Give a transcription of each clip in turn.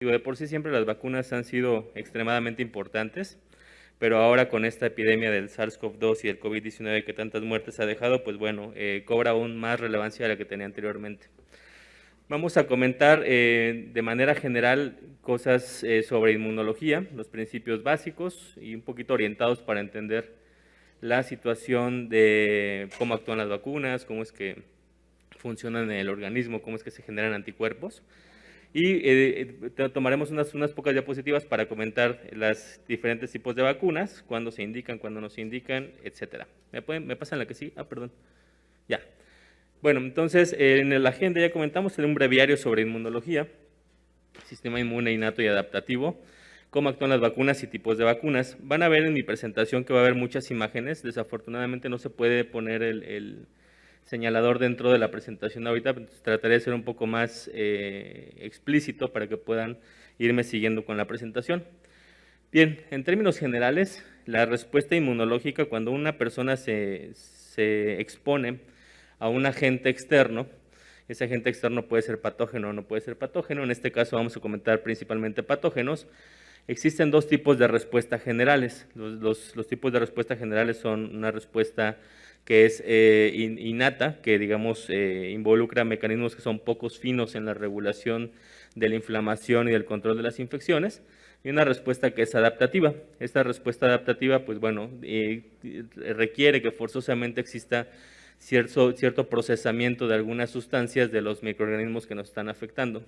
Digo, de por sí siempre las vacunas han sido extremadamente importantes, pero ahora con esta epidemia del SARS-CoV-2 y el COVID-19 que tantas muertes ha dejado, pues bueno, cobra aún más relevancia de la que tenía anteriormente. Vamos a comentar de manera general cosas sobre inmunología, los principios básicos y un poquito orientados para entender la situación de cómo actúan las vacunas, cómo es que funcionan en el organismo, cómo es que se generan anticuerpos. Y tomaremos unas pocas diapositivas para comentar los diferentes tipos de vacunas, cuándo se indican, cuándo no se indican, etcétera. ¿Me pasan la que sí? Perdón. Ya. Bueno, entonces en la agenda ya comentamos un breviario sobre inmunología, sistema inmune innato y adaptativo, cómo actúan las vacunas y tipos de vacunas. Van a ver en mi presentación que va a haber muchas imágenes. Desafortunadamente no se puede poner el señalador dentro de la presentación ahorita, trataré de ser un poco más explícito para que puedan irme siguiendo con la presentación. Bien, en términos generales, la respuesta inmunológica, cuando una persona se expone a un agente externo, ese agente externo puede ser patógeno o no puede ser patógeno, en este caso vamos a comentar principalmente patógenos. Existen dos tipos de respuesta generales. Los tipos de respuesta generales son una respuesta que es innata, que digamos involucra mecanismos que son pocos finos en la regulación de la inflamación y del control de las infecciones, y una respuesta que es adaptativa. Esta respuesta adaptativa, pues bueno, requiere que forzosamente exista cierto procesamiento de algunas sustancias de los microorganismos que nos están afectando.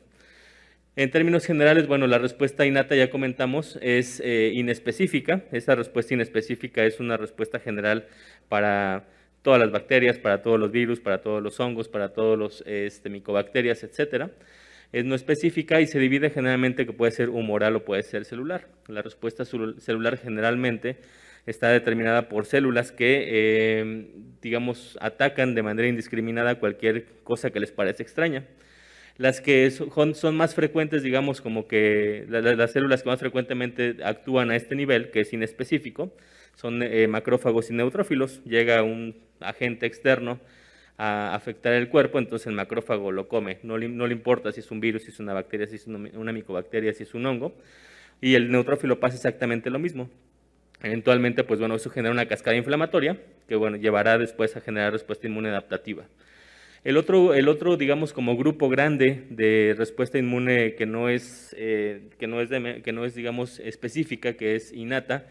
En términos generales, bueno, la respuesta innata, ya comentamos, es inespecífica. Esa respuesta inespecífica es una respuesta general para todas las bacterias, para todos los virus, para todos los hongos, para todos los micobacterias, etcétera. Es no específica y se divide generalmente que puede ser humoral o puede ser celular. La respuesta celular generalmente está determinada por células que, digamos, atacan de manera indiscriminada cualquier cosa que les parece extraña. Las que son más frecuentes, digamos, como que las células que más frecuentemente actúan a este nivel, que es inespecífico, son macrófagos y neutrófilos. Llega un agente externo a afectar el cuerpo, entonces el macrófago lo come. No le importa si es un virus, si es una bacteria, si es una micobacteria, si es un hongo. Y el neutrófilo pasa exactamente lo mismo. Eventualmente, pues bueno, eso genera una cascada inflamatoria que, bueno, llevará después a generar respuesta inmune adaptativa. El otro, digamos, como grupo grande de respuesta inmune que no es, digamos, específica, que es innata,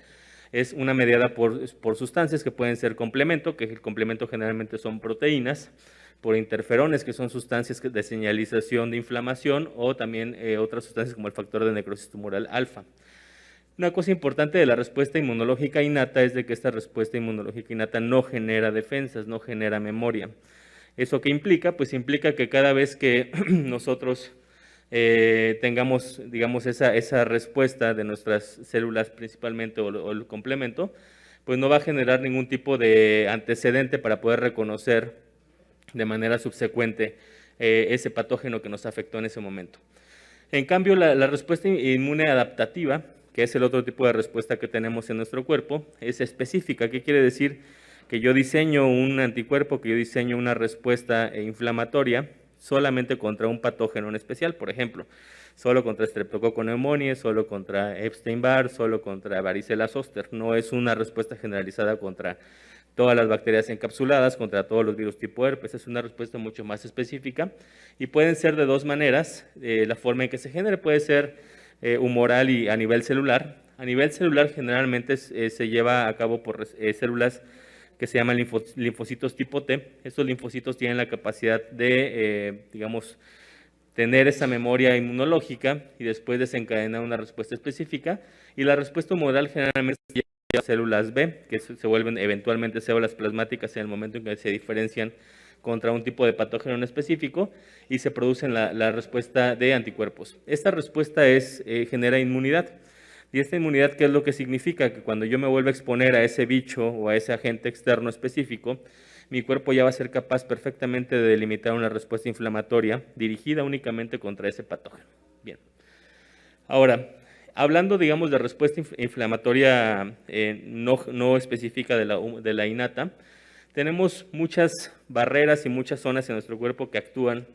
es una mediada por sustancias que pueden ser complemento, que el complemento generalmente son proteínas, por interferones, que son sustancias de señalización de inflamación, o también otras sustancias como el factor de necrosis tumoral alfa. Una cosa importante de la respuesta inmunológica innata es de que esta respuesta inmunológica innata no genera defensas, no genera memoria. ¿Eso qué implica? Pues implica que cada vez que nosotros tengamos, digamos, esa respuesta de nuestras células principalmente o el complemento, pues no va a generar ningún tipo de antecedente para poder reconocer de manera subsecuente ese patógeno que nos afectó en ese momento. En cambio, la respuesta inmune adaptativa, que es el otro tipo de respuesta que tenemos en nuestro cuerpo, es específica. ¿Qué quiere decir? Que yo diseño un anticuerpo, que yo diseño una respuesta inflamatoria solamente contra un patógeno en especial, por ejemplo, solo contra Streptococcus pneumoniae, solo contra Epstein-Barr, solo contra varicela zoster. No es una respuesta generalizada contra todas las bacterias encapsuladas, contra todos los virus tipo herpes. Es una respuesta mucho más específica y pueden ser de dos maneras. La forma en que se genere puede ser humoral y a nivel celular. A nivel celular generalmente se lleva a cabo por células que se llaman linfocitos tipo T. Estos linfocitos tienen la capacidad de, digamos, tener esa memoria inmunológica y después desencadenar una respuesta específica. Y la respuesta humoral generalmente se lleva a células B, que se vuelven eventualmente células plasmáticas en el momento en que se diferencian contra un tipo de patógeno en específico y se produce la respuesta de anticuerpos. Esta respuesta genera inmunidad. ¿Y esta inmunidad qué es lo que significa? Que cuando yo me vuelvo a exponer a ese bicho o a ese agente externo específico, mi cuerpo ya va a ser capaz perfectamente de delimitar una respuesta inflamatoria dirigida únicamente contra ese patógeno. Bien. Ahora, hablando, digamos, de respuesta inflamatoria no específica de la innata, tenemos muchas barreras y muchas zonas en nuestro cuerpo que actúan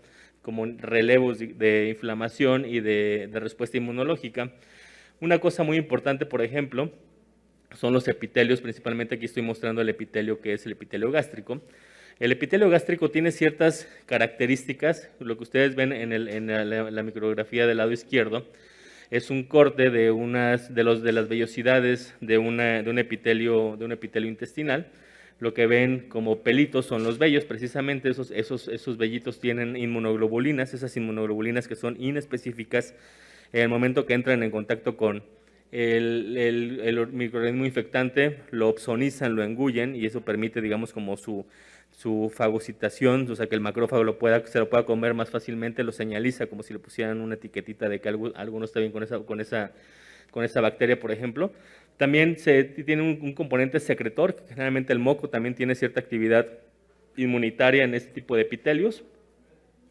como relevos de inflamación y de respuesta inmunológica. Una cosa muy importante, por ejemplo, son los epitelios, principalmente aquí estoy mostrando el epitelio que es el epitelio gástrico. El epitelio gástrico tiene ciertas características, lo que ustedes ven en la micrografía del lado izquierdo, es un corte de las vellosidades de un epitelio intestinal. Lo que ven como pelitos son los vellos, precisamente esos vellitos tienen inmunoglobulinas, esas inmunoglobulinas que son inespecíficas en el momento que entran en contacto con el microorganismo infectante, lo opsonizan, lo engullen y eso permite, digamos, como su fagocitación, o sea, que el macrófago se lo pueda comer más fácilmente, lo señaliza como si le pusieran una etiquetita de que algo no está bien con esa bacteria, por ejemplo. También tiene un componente secretor, que generalmente el moco también tiene cierta actividad inmunitaria en este tipo de epitelios,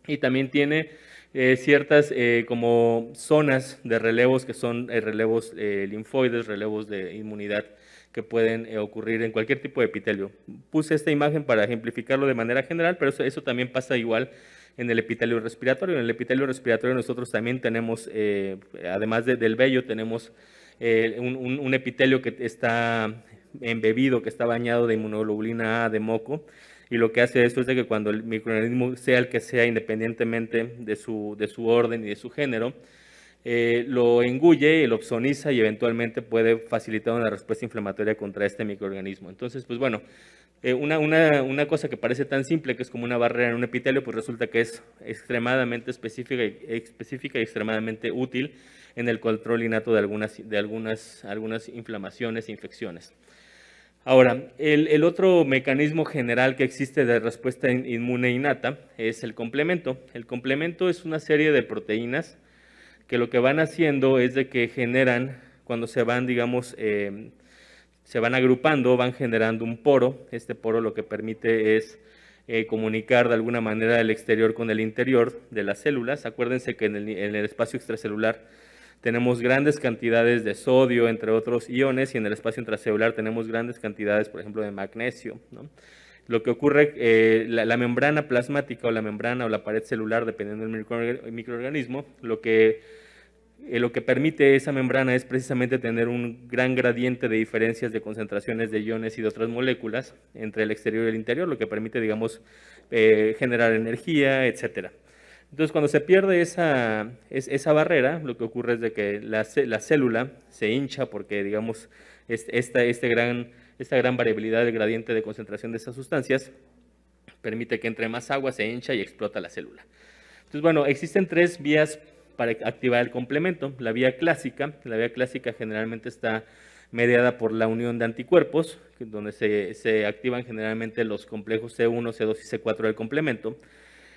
y también tiene ciertas como zonas de relevos que son relevos linfoides, relevos de inmunidad que pueden ocurrir en cualquier tipo de epitelio. Puse esta imagen para ejemplificarlo de manera general, pero eso también pasa igual en el epitelio respiratorio. En el epitelio respiratorio nosotros también tenemos, además del vello, tenemos un epitelio que está embebido, que está bañado de inmunoglobulina A de moco, y lo que hace esto es de que cuando el microorganismo, sea el que sea, independientemente de su orden y de su género, lo engulle, lo opsoniza y eventualmente puede facilitar una respuesta inflamatoria contra este microorganismo. Entonces, pues bueno, una cosa que parece tan simple, que es como una barrera en un epitelio, pues resulta que es extremadamente específica y extremadamente útil en el control innato de algunas inflamaciones e infecciones. Ahora, el otro mecanismo general que existe de respuesta inmune innata es el complemento. El complemento es una serie de proteínas que lo que van haciendo es de que generan, cuando se van, digamos, se van agrupando, van generando un poro. Este poro lo que permite es comunicar de alguna manera el exterior con el interior de las células. Acuérdense que en el espacio extracelular tenemos grandes cantidades de sodio, entre otros iones, y en el espacio intracelular tenemos grandes cantidades, por ejemplo, de magnesio, ¿no? Lo que ocurre, la membrana plasmática o la membrana o la pared celular, dependiendo del microorganismo, lo que permite esa membrana es precisamente tener un gran gradiente de diferencias de concentraciones de iones y de otras moléculas entre el exterior y el interior, lo que permite, digamos, generar energía, etcétera. Entonces, cuando se pierde esa barrera, lo que ocurre es de que la célula se hincha porque, digamos, esta gran variabilidad del gradiente de concentración de esas sustancias permite que entre más agua, se hincha y explota la célula. Entonces, bueno, existen 3 vías para activar el complemento. La vía clásica generalmente está mediada por la unión de anticuerpos, donde se activan generalmente los complejos C1, C2 y C4 del complemento.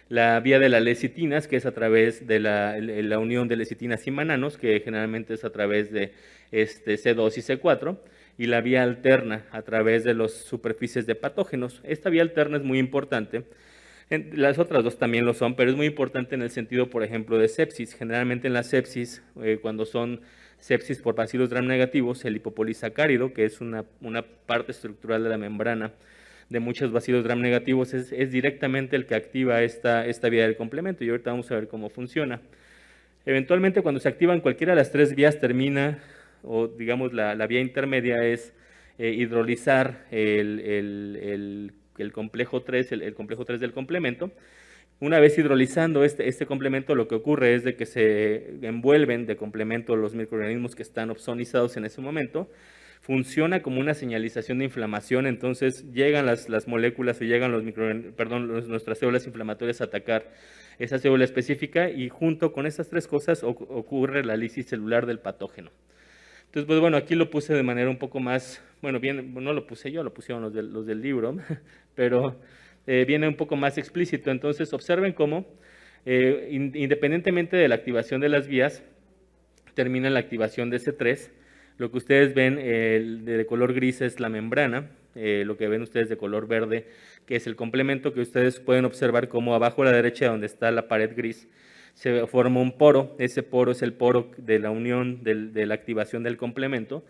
La vía de las lecitinas, que es a través de la unión de lecitinas y mananos, que generalmente es a través de C2 y C4, y la vía alterna a través de las superficies de patógenos. Esta vía alterna es muy importante. Las otras 2 también lo son, pero es muy importante en el sentido, por ejemplo, de sepsis. Generalmente en la sepsis, cuando son sepsis por bacilos gram negativos, el lipopolisacárido, que es una parte estructural de la membrana de muchos bacilos gram negativos, es directamente el que activa esta vía del complemento, y ahorita vamos a ver cómo funciona. Eventualmente, cuando se activan cualquiera de las 3 vías, termina, o digamos la vía intermedia es hidrolizar el complejo 3, el complejo 3 del complemento. Una vez hidrolizando este complemento, lo que ocurre es de que se envuelven de complemento los microorganismos que están opsonizados en ese momento. Funciona como una señalización de inflamación, entonces llegan las moléculas o llegan nuestras células inflamatorias a atacar esa célula específica, y junto con estas 3 cosas ocurre la lisis celular del patógeno. Entonces, pues bueno, aquí lo puse de manera un poco más, bueno, bien, no lo puse yo, lo pusieron los del libro, pero viene un poco más explícito. Entonces, observen cómo, independientemente de la activación de las vías, termina la activación de C3. Lo que ustedes ven de color gris es la membrana, lo que ven ustedes de color verde, que es el complemento, que ustedes pueden observar como abajo a la derecha, donde está la pared gris, se forma un poro. Ese poro es el poro de la unión de la activación del complemento,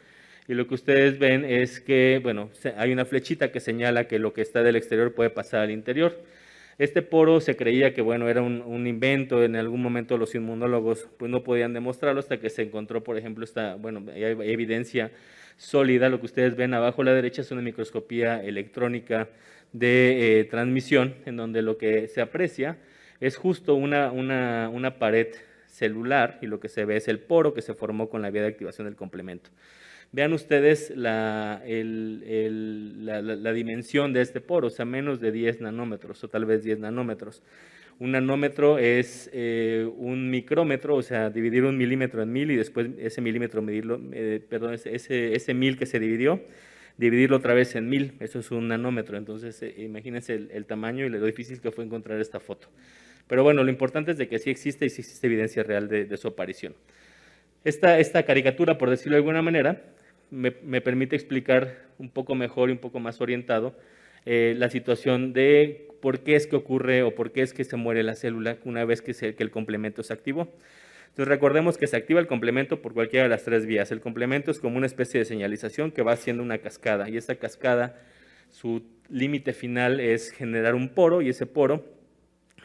y lo que ustedes ven es que, bueno, hay una flechita que señala que lo que está del exterior puede pasar al interior. Este poro se creía que, bueno, era un invento, en algún momento los inmunólogos pues no podían demostrarlo hasta que se encontró, por ejemplo, hay evidencia sólida. Lo que ustedes ven abajo a la derecha es una microscopía electrónica de transmisión, en donde lo que se aprecia es justo una pared celular y lo que se ve es el poro que se formó con la vía de activación del complemento. Vean ustedes la dimensión de este poro, o sea, menos de 10 nanómetros o tal vez 10 nanómetros. Un nanómetro es un micrómetro, o sea, dividir un milímetro en 1000 y después ese milímetro medirlo, ese 1000 que se dividió, dividirlo otra vez en 1000, eso es un nanómetro. Entonces, imagínense el tamaño y lo difícil que fue encontrar esta foto. Pero bueno, lo importante es de que sí existe y sí existe evidencia real de su aparición. Esta caricatura, por decirlo de alguna manera, me permite explicar un poco mejor y un poco más orientado la situación de por qué es que ocurre o por qué es que se muere la célula una vez que el complemento se activó. Entonces recordemos que se activa el complemento por cualquiera de las tres vías. El complemento es como una especie de señalización que va haciendo una cascada, y esa cascada, su límite final es generar un poro, y ese poro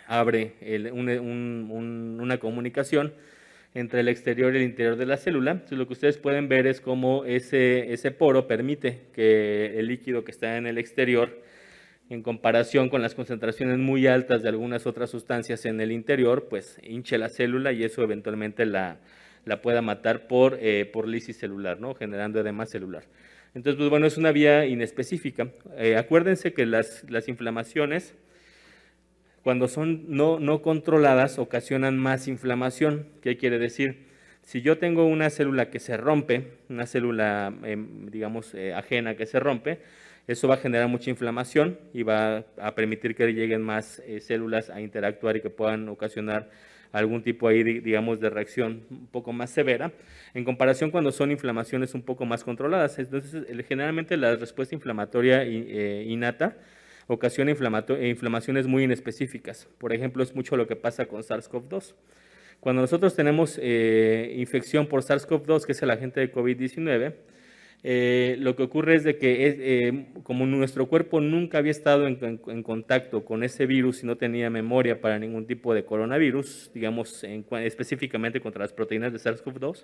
abre una comunicación entre el exterior y el interior de la célula. Entonces, lo que ustedes pueden ver es cómo ese poro permite que el líquido que está en el exterior, en comparación con las concentraciones muy altas de algunas otras sustancias en el interior, pues hinche la célula y eso eventualmente la pueda matar por lisis celular, ¿no? Generando edema celular. Entonces, pues bueno, es una vía inespecífica. Acuérdense que las inflamaciones, cuando son no controladas, ocasionan más inflamación. ¿Qué quiere decir? Si yo tengo una célula que se rompe, una célula, digamos, ajena que se rompe, eso va a generar mucha inflamación y va a permitir que lleguen más células a interactuar y que puedan ocasionar algún tipo ahí, digamos, de reacción un poco más severa, en comparación cuando son inflamaciones un poco más controladas. Entonces, generalmente la respuesta inflamatoria innata ocasiona inflamaciones muy inespecíficas. Por ejemplo, es mucho lo que pasa con SARS-CoV-2. Cuando nosotros tenemos infección por SARS-CoV-2, que es el agente de COVID-19, lo que ocurre es de que como nuestro cuerpo nunca había estado en contacto con ese virus y no tenía memoria para ningún tipo de coronavirus, digamos específicamente contra las proteínas de SARS-CoV-2,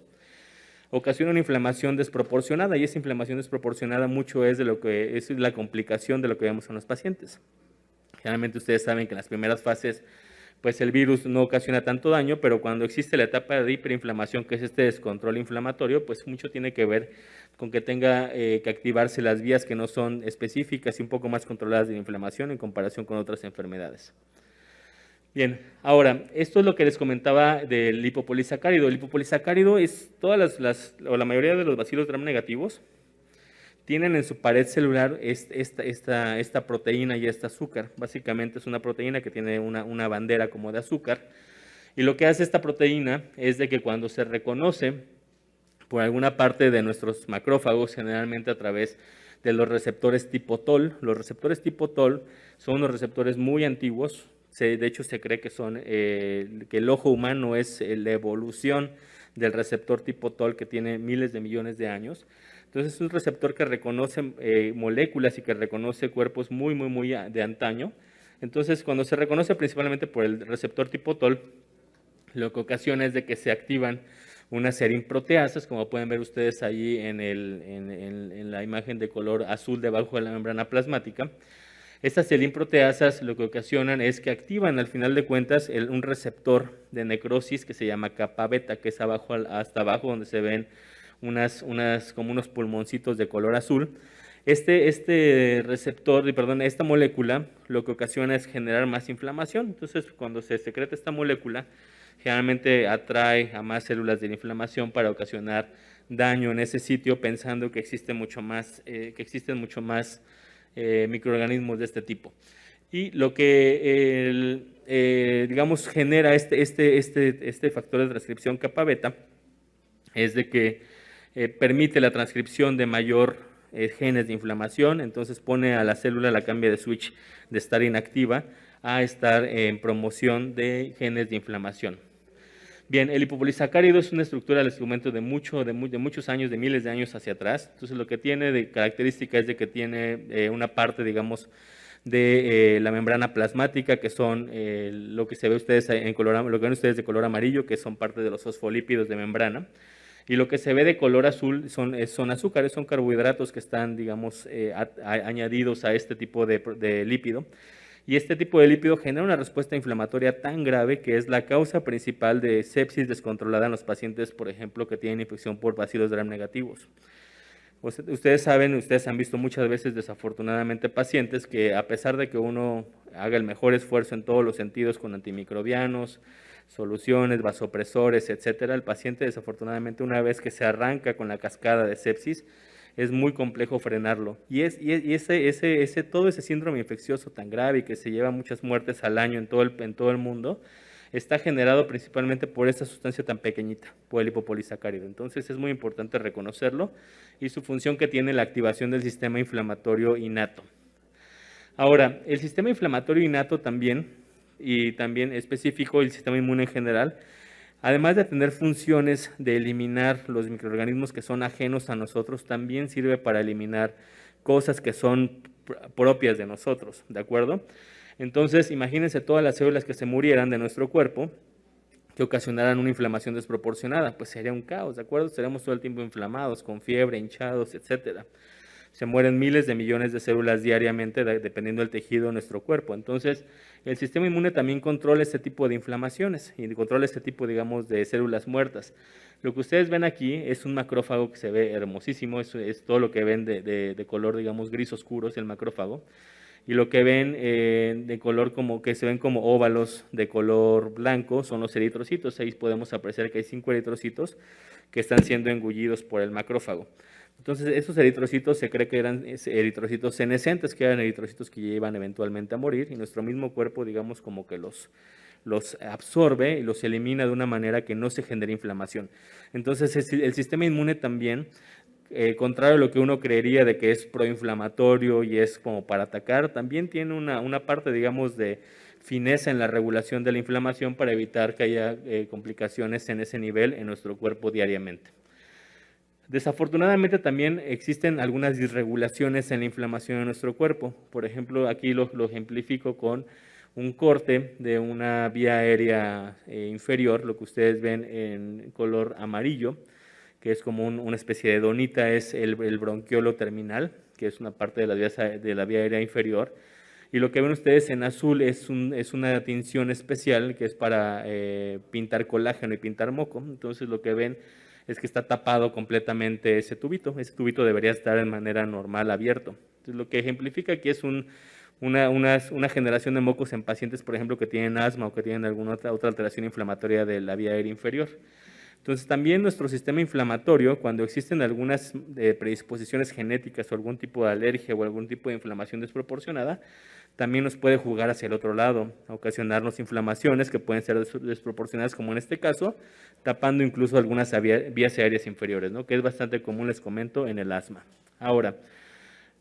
ocasiona una inflamación desproporcionada, y esa inflamación desproporcionada mucho es la complicación de lo que vemos en los pacientes. Generalmente ustedes saben que en las primeras fases pues el virus no ocasiona tanto daño, pero cuando existe la etapa de hiperinflamación, que es este descontrol inflamatorio, pues mucho tiene que ver con que tenga que activarse las vías que no son específicas y un poco más controladas de la inflamación en comparación con otras enfermedades. Bien, ahora, esto es lo que les comentaba del lipopolisacárido. El lipopolisacárido es la mayoría de los bacilos gram negativos tienen en su pared celular esta proteína y este azúcar. Básicamente es una proteína que tiene una bandera como de azúcar, y lo que hace esta proteína es de que cuando se reconoce por alguna parte de nuestros macrófagos, generalmente a través de los receptores tipo TOL. Los receptores tipo TOL son unos receptores muy antiguos. De hecho, se cree que que el ojo humano es la evolución del receptor tipo TOL, que tiene miles de millones de años. Entonces, es un receptor que reconoce moléculas y que reconoce cuerpos muy de antaño. Entonces, cuando se reconoce principalmente por el receptor tipo TOL, lo que ocasiona es de que se activan una serie de proteasas, como pueden ver ustedes ahí en la imagen de color azul debajo de la membrana plasmática. Estas selin-proteasas lo que ocasionan es que activan, al final de cuentas, un receptor de necrosis que se llama kappa beta, que es hasta abajo donde se ven como unos pulmoncitos de color azul. Este receptor, perdón, esta molécula lo que ocasiona es generar más inflamación. Entonces, cuando se secreta esta molécula, generalmente atrae a más células de la inflamación para ocasionar daño en ese sitio, pensando que existen mucho más microorganismos de este tipo. Y lo que digamos genera este factor de transcripción kappa beta es de que permite la transcripción de mayor genes de inflamación. Entonces pone a la célula, la cambia de switch de estar inactiva a estar en promoción de genes de inflamación. Bien, el lipopolisacárido es una estructura del instrumento de muchos años, de miles de años hacia atrás. Entonces, lo que tiene de característica es de que tiene una parte, digamos, de la membrana plasmática, que son lo que se ve ustedes en color, lo que ven ustedes de color amarillo, que son parte de los fosfolípidos de membrana. Y lo que se ve de color azul son azúcares, son carbohidratos que están, digamos, añadidos a este tipo de lípido. Y este tipo de lípido genera una respuesta inflamatoria tan grave que es la causa principal de sepsis descontrolada en los pacientes, por ejemplo, que tienen infección por bacilos gram negativos. Ustedes saben, ustedes han visto muchas veces desafortunadamente pacientes que, a pesar de que uno haga el mejor esfuerzo en todos los sentidos con antimicrobianos, soluciones, vasopresores, etcétera, el paciente desafortunadamente, una vez que se arranca con la cascada de sepsis, es muy complejo frenarlo. Todo ese síndrome infeccioso tan grave y que se lleva muchas muertes al año en todo el mundo, está generado principalmente por esta sustancia tan pequeñita, por el lipopolisacárido. Entonces es muy importante reconocerlo y su función que tiene la activación del sistema inflamatorio innato. Ahora, el sistema inflamatorio innato también, y también específico el sistema inmune en general, además de tener funciones de eliminar los microorganismos que son ajenos a nosotros, también sirve para eliminar cosas que son propias de nosotros, ¿de acuerdo? Entonces, imagínense todas las células que se murieran de nuestro cuerpo, que ocasionaran una inflamación desproporcionada, pues sería un caos, ¿de acuerdo? Estaríamos todo el tiempo inflamados, con fiebre, hinchados, etcétera. Se mueren miles de millones de células diariamente dependiendo del tejido de nuestro cuerpo. Entonces, el sistema inmune también controla este tipo de inflamaciones y controla este tipo, digamos, de células muertas. Lo que ustedes ven aquí es un macrófago que se ve hermosísimo, es todo lo que ven de color, digamos, gris oscuro, es el macrófago. Y lo que ven de color como que se ven como óvalos de color blanco son los eritrocitos. Ahí podemos apreciar que hay 5 eritrocitos que están siendo engullidos por el macrófago. Entonces, esos eritrocitos se cree que eran eritrocitos senescentes, que eran eritrocitos que iban eventualmente a morir, y nuestro mismo cuerpo, digamos, como que los absorbe y los elimina de una manera que no se genere inflamación. Entonces, el sistema inmune también, contrario a lo que uno creería de que es proinflamatorio y es como para atacar, también tiene una parte, digamos, de fineza en la regulación de la inflamación para evitar que haya complicaciones en ese nivel en nuestro cuerpo diariamente. Desafortunadamente también existen algunas disregulaciones en la inflamación en nuestro cuerpo. Por ejemplo, aquí lo ejemplifico con un corte de una vía aérea inferior, lo que ustedes ven en color amarillo, que es como una especie de donita, es el bronquiolo terminal, que es una parte de la vía aérea inferior. Y lo que ven ustedes en azul es una tinción especial que es para pintar colágeno y pintar moco. Entonces lo que ven es que está tapado completamente ese tubito. Ese tubito debería estar de manera normal abierto. Entonces, lo que ejemplifica aquí es una generación de mocos en pacientes, por ejemplo, que tienen asma o que tienen alguna otra alteración inflamatoria de la vía aérea inferior. Entonces, también nuestro sistema inflamatorio, cuando existen algunas predisposiciones genéticas o algún tipo de alergia o algún tipo de inflamación desproporcionada, también nos puede jugar hacia el otro lado, ocasionarnos inflamaciones que pueden ser desproporcionadas, como en este caso, tapando incluso algunas vías aéreas inferiores, ¿no? Que es bastante común, les comento, en el asma. Ahora,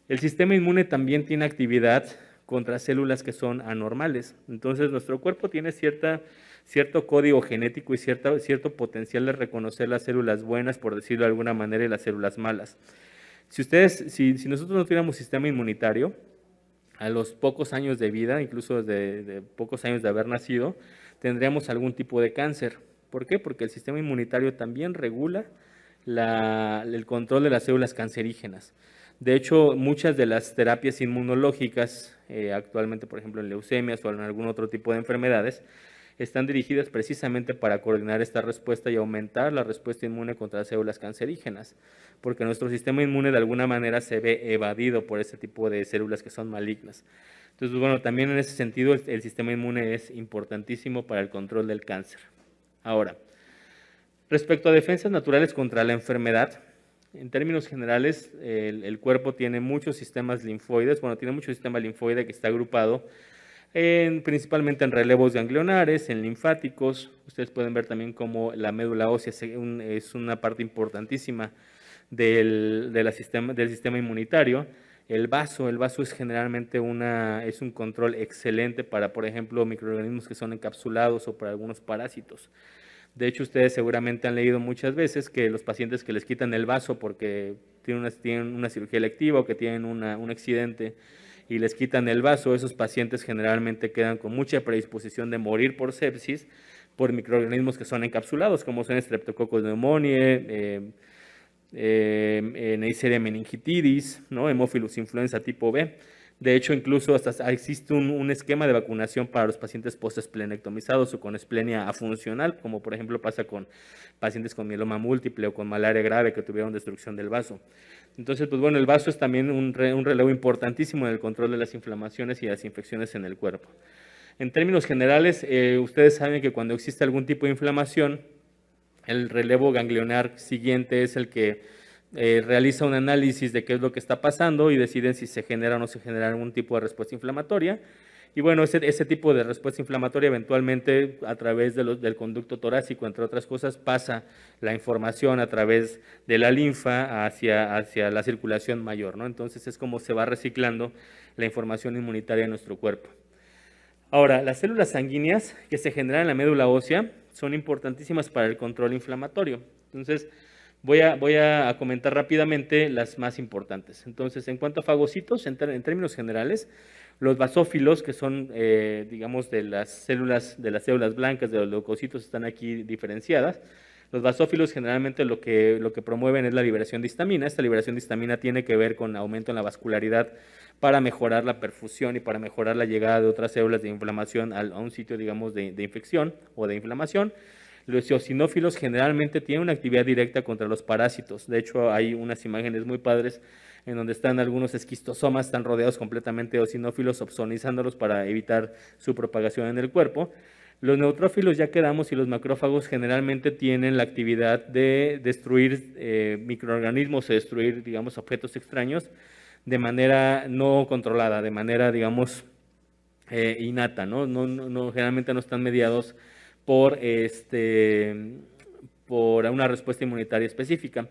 el sistema inmune también tiene actividad contra células que son anormales. Entonces, nuestro cuerpo tiene cierto código genético y cierto potencial de reconocer las células buenas, por decirlo de alguna manera, y las células malas. Si nosotros no tuviéramos sistema inmunitario, a los pocos años de vida, incluso de pocos años de haber nacido, tendríamos algún tipo de cáncer. ¿Por qué? Porque el sistema inmunitario también regula el control de las células cancerígenas. De hecho, muchas de las terapias inmunológicas, actualmente, por ejemplo, en leucemias o en algún otro tipo de enfermedades, están dirigidas precisamente para coordinar esta respuesta y aumentar la respuesta inmune contra las células cancerígenas, porque nuestro sistema inmune de alguna manera se ve evadido por este tipo de células que son malignas. Entonces, bueno, también en ese sentido el sistema inmune es importantísimo para el control del cáncer. Ahora, respecto a defensas naturales contra la enfermedad, en términos generales, el cuerpo tiene muchos sistemas linfoides, tiene mucho sistema linfoide que está agrupado principalmente en relevos ganglionares, en linfáticos. Ustedes pueden ver también cómo la médula ósea es una parte importantísima del sistema inmunitario. El vaso es generalmente es un control excelente para, por ejemplo, microorganismos que son encapsulados o para algunos parásitos. De hecho, ustedes seguramente han leído muchas veces que los pacientes que les quitan el vaso porque tienen una cirugía electiva o que tienen un accidente y les quitan el vaso, esos pacientes generalmente quedan con mucha predisposición de morir por sepsis por microorganismos que son encapsulados, como son Streptococcus pneumoniae, Neisseria meningitidis, ¿no? Haemophilus influenza tipo B. De hecho, incluso hasta existe un esquema de vacunación para los pacientes post-esplenectomizados o con esplenia afuncional, como por ejemplo pasa con pacientes con mieloma múltiple o con malaria grave que tuvieron destrucción del vaso. Entonces, pues bueno, el vaso es también un relevo importantísimo en el control de las inflamaciones y las infecciones en el cuerpo. En términos generales, ustedes saben que cuando existe algún tipo de inflamación, el relevo ganglionar siguiente es el que realiza un análisis de qué es lo que está pasando y deciden si se genera o no se genera algún tipo de respuesta inflamatoria. Y bueno, ese tipo de respuesta inflamatoria eventualmente a través del conducto torácico, entre otras cosas, pasa la información a través de la linfa hacia la circulación mayor, ¿no? Entonces es como se va reciclando la información inmunitaria de nuestro cuerpo. Ahora, las células sanguíneas que se generan en la médula ósea son importantísimas para el control inflamatorio. Entonces, voy a comentar rápidamente las más importantes. Entonces, en cuanto a fagocitos, en términos generales, los basófilos, que son, digamos, de las células blancas, de los leucocitos, están aquí diferenciadas. Los basófilos generalmente lo que promueven es la liberación de histamina. Esta liberación de histamina tiene que ver con aumento en la vascularidad para mejorar la perfusión y para mejorar la llegada de otras células de inflamación a un sitio, digamos, de infección o de inflamación. Los eosinófilos generalmente tienen una actividad directa contra los parásitos. De hecho, hay unas imágenes muy padres en donde están algunos esquistosomas, están rodeados completamente de eosinófilos, opsonizándolos para evitar su propagación en el cuerpo. Los neutrófilos, ya quedamos, y los macrófagos generalmente tienen la actividad de destruir microorganismos o destruir, digamos, objetos extraños de manera no controlada, de manera, digamos, innata, ¿no? Generalmente no están mediados por una respuesta inmunitaria específica.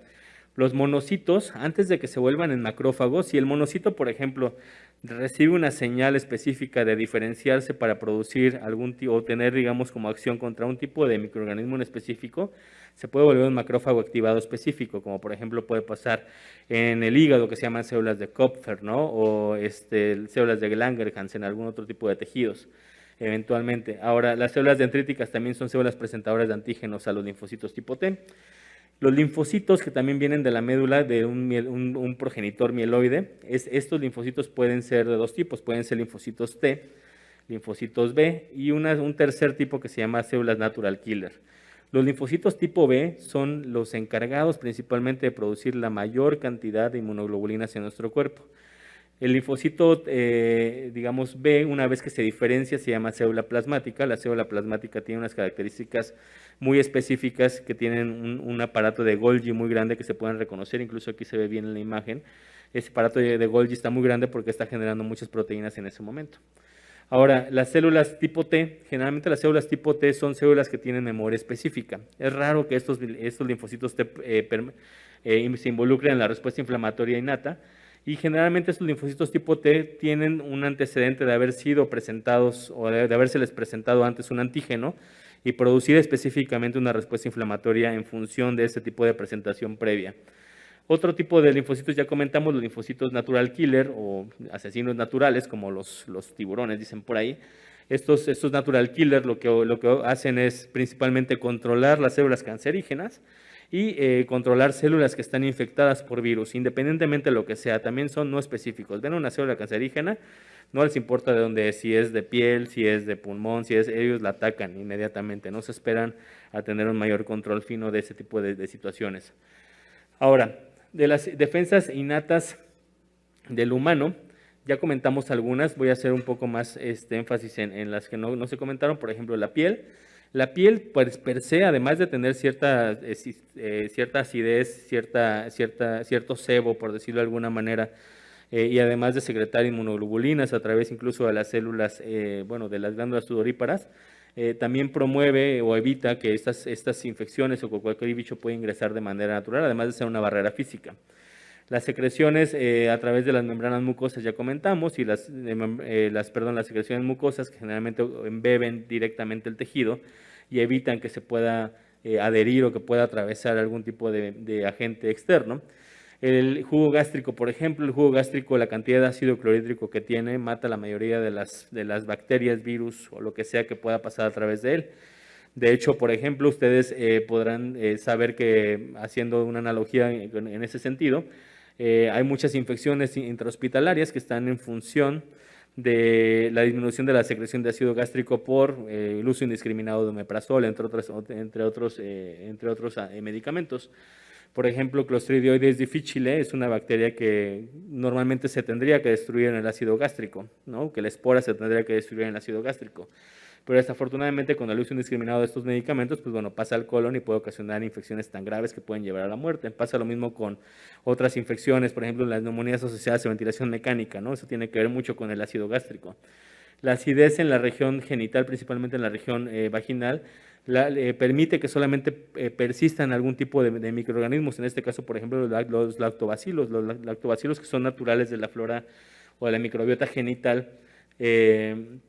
Los monocitos, antes de que se vuelvan en macrófagos, si el monocito, por ejemplo, recibe una señal específica de diferenciarse para producir o tener, digamos, como acción contra un tipo de microorganismo en específico, se puede volver un macrófago activado específico, como por ejemplo puede pasar en el hígado, que se llaman células de Kupffer, ¿no? O células de Langerhans en algún otro tipo de tejidos, eventualmente. Ahora, las células dendríticas también son células presentadoras de antígenos a los linfocitos tipo T. Los linfocitos, que también vienen de la médula de un progenitor mieloide, estos linfocitos pueden ser de dos tipos, pueden ser linfocitos T, linfocitos B y un tercer tipo que se llama células natural killer. Los linfocitos tipo B son los encargados principalmente de producir la mayor cantidad de inmunoglobulinas en nuestro cuerpo. El linfocito, digamos, B, una vez que se diferencia, se llama célula plasmática. La célula plasmática tiene unas características muy específicas que tienen un aparato de Golgi muy grande que se pueden reconocer, incluso aquí se ve bien en la imagen. Ese aparato de Golgi está muy grande porque está generando muchas proteínas en ese momento. Ahora, las células tipo T, generalmente las células tipo T son células que tienen memoria específica. Es raro que estos linfocitos T se involucren en la respuesta inflamatoria innata, y generalmente estos linfocitos tipo T tienen un antecedente de haber sido presentados o de habérseles presentado antes un antígeno y producir específicamente una respuesta inflamatoria en función de este tipo de presentación previa. Otro tipo de linfocitos, ya comentamos, los linfocitos natural killer o asesinos naturales, como los tiburones, dicen por ahí. Estos natural killer lo que hacen es principalmente controlar las células cancerígenas y controlar células que están infectadas por virus, independientemente de lo que sea, también son no específicos. Ven una célula cancerígena, no les importa de dónde es, si es de piel, si es de pulmón, ellos la atacan inmediatamente, no se esperan a tener un mayor control fino de ese tipo de situaciones. Ahora, de las defensas innatas del humano, ya comentamos algunas, voy a hacer un poco más énfasis en las que no se comentaron, por ejemplo, la piel. La piel, pues, per se, además de tener cierta acidez, cierto sebo, por decirlo de alguna manera, y además de secretar inmunoglobulinas a través incluso de las células, de las glándulas sudoríparas, también promueve o evita que estas infecciones o cualquier bicho pueda ingresar de manera natural, además de ser una barrera física. Las secreciones a través de las membranas mucosas ya comentamos, y las secreciones mucosas que generalmente embeben directamente el tejido y evitan que se pueda adherir o que pueda atravesar algún tipo de agente externo. El jugo gástrico, por ejemplo, el jugo gástrico, la cantidad de ácido clorhídrico que tiene mata la mayoría de las bacterias, virus o lo que sea que pueda pasar a través de él. De hecho, por ejemplo, ustedes podrán saber que, haciendo una analogía en ese sentido, hay muchas infecciones intrahospitalarias que están en función de la disminución de la secreción de ácido gástrico por el uso indiscriminado de omeprazol, entre otros medicamentos. Por ejemplo, Clostridioides difficile es una bacteria que normalmente se tendría que destruir en el ácido gástrico, ¿no? Que la espora se tendría que destruir en el ácido gástrico. Pero desafortunadamente con el uso indiscriminado de estos medicamentos, pues bueno, pasa al colon y puede ocasionar infecciones tan graves que pueden llevar a la muerte. Pasa lo mismo con otras infecciones, por ejemplo, las neumonías asociadas a ventilación mecánica, ¿no? Eso tiene que ver mucho con el ácido gástrico. La acidez en la región genital, principalmente en la región vaginal, permite que solamente persistan algún tipo de microorganismos, en este caso, por ejemplo, los lactobacilos que son naturales de la flora o de la microbiota genital, en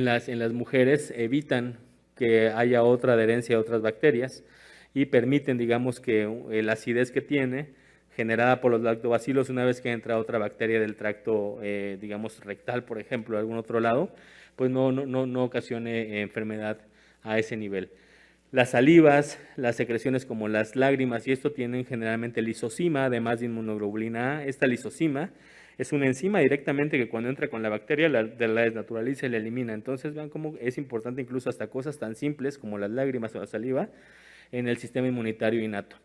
las mujeres evitan que haya otra adherencia a otras bacterias y permiten, digamos, que la acidez que tiene, generada por los lactobacilos, una vez que entra otra bacteria del tracto, digamos, rectal, por ejemplo, de algún otro lado, pues no ocasione enfermedad a ese nivel. Las salivas, las secreciones como las lágrimas y esto tienen generalmente lisozima, además de inmunoglobulina A. Esta lisozima es una enzima directamente que cuando entra con la bacteria la desnaturaliza y la elimina. Entonces vean cómo es importante incluso hasta cosas tan simples como las lágrimas o la saliva en el sistema inmunitario innato.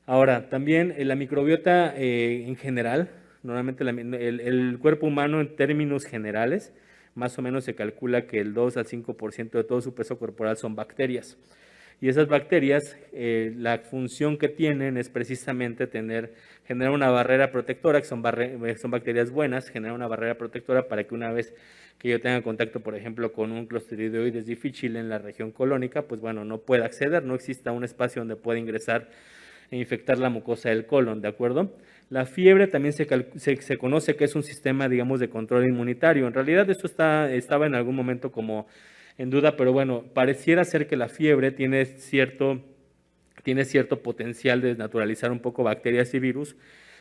Ahora, también la microbiota en general, normalmente el cuerpo humano en términos generales, más o menos se calcula que el 2 al 5% de todo su peso corporal son bacterias. Y esas bacterias, la función que tienen es precisamente generar una barrera protectora, que son bacterias buenas, generar una barrera protectora para que una vez que yo tenga contacto, por ejemplo, con un Clostridioides difficile en la región colónica, pues bueno, no pueda acceder, no exista un espacio donde pueda ingresar e infectar la mucosa del colon, ¿de acuerdo? La fiebre también se conoce que es un sistema, digamos, de control inmunitario. En realidad esto estaba en algún momento como en duda, pero bueno, pareciera ser que la fiebre tiene cierto potencial de desnaturalizar un poco bacterias y virus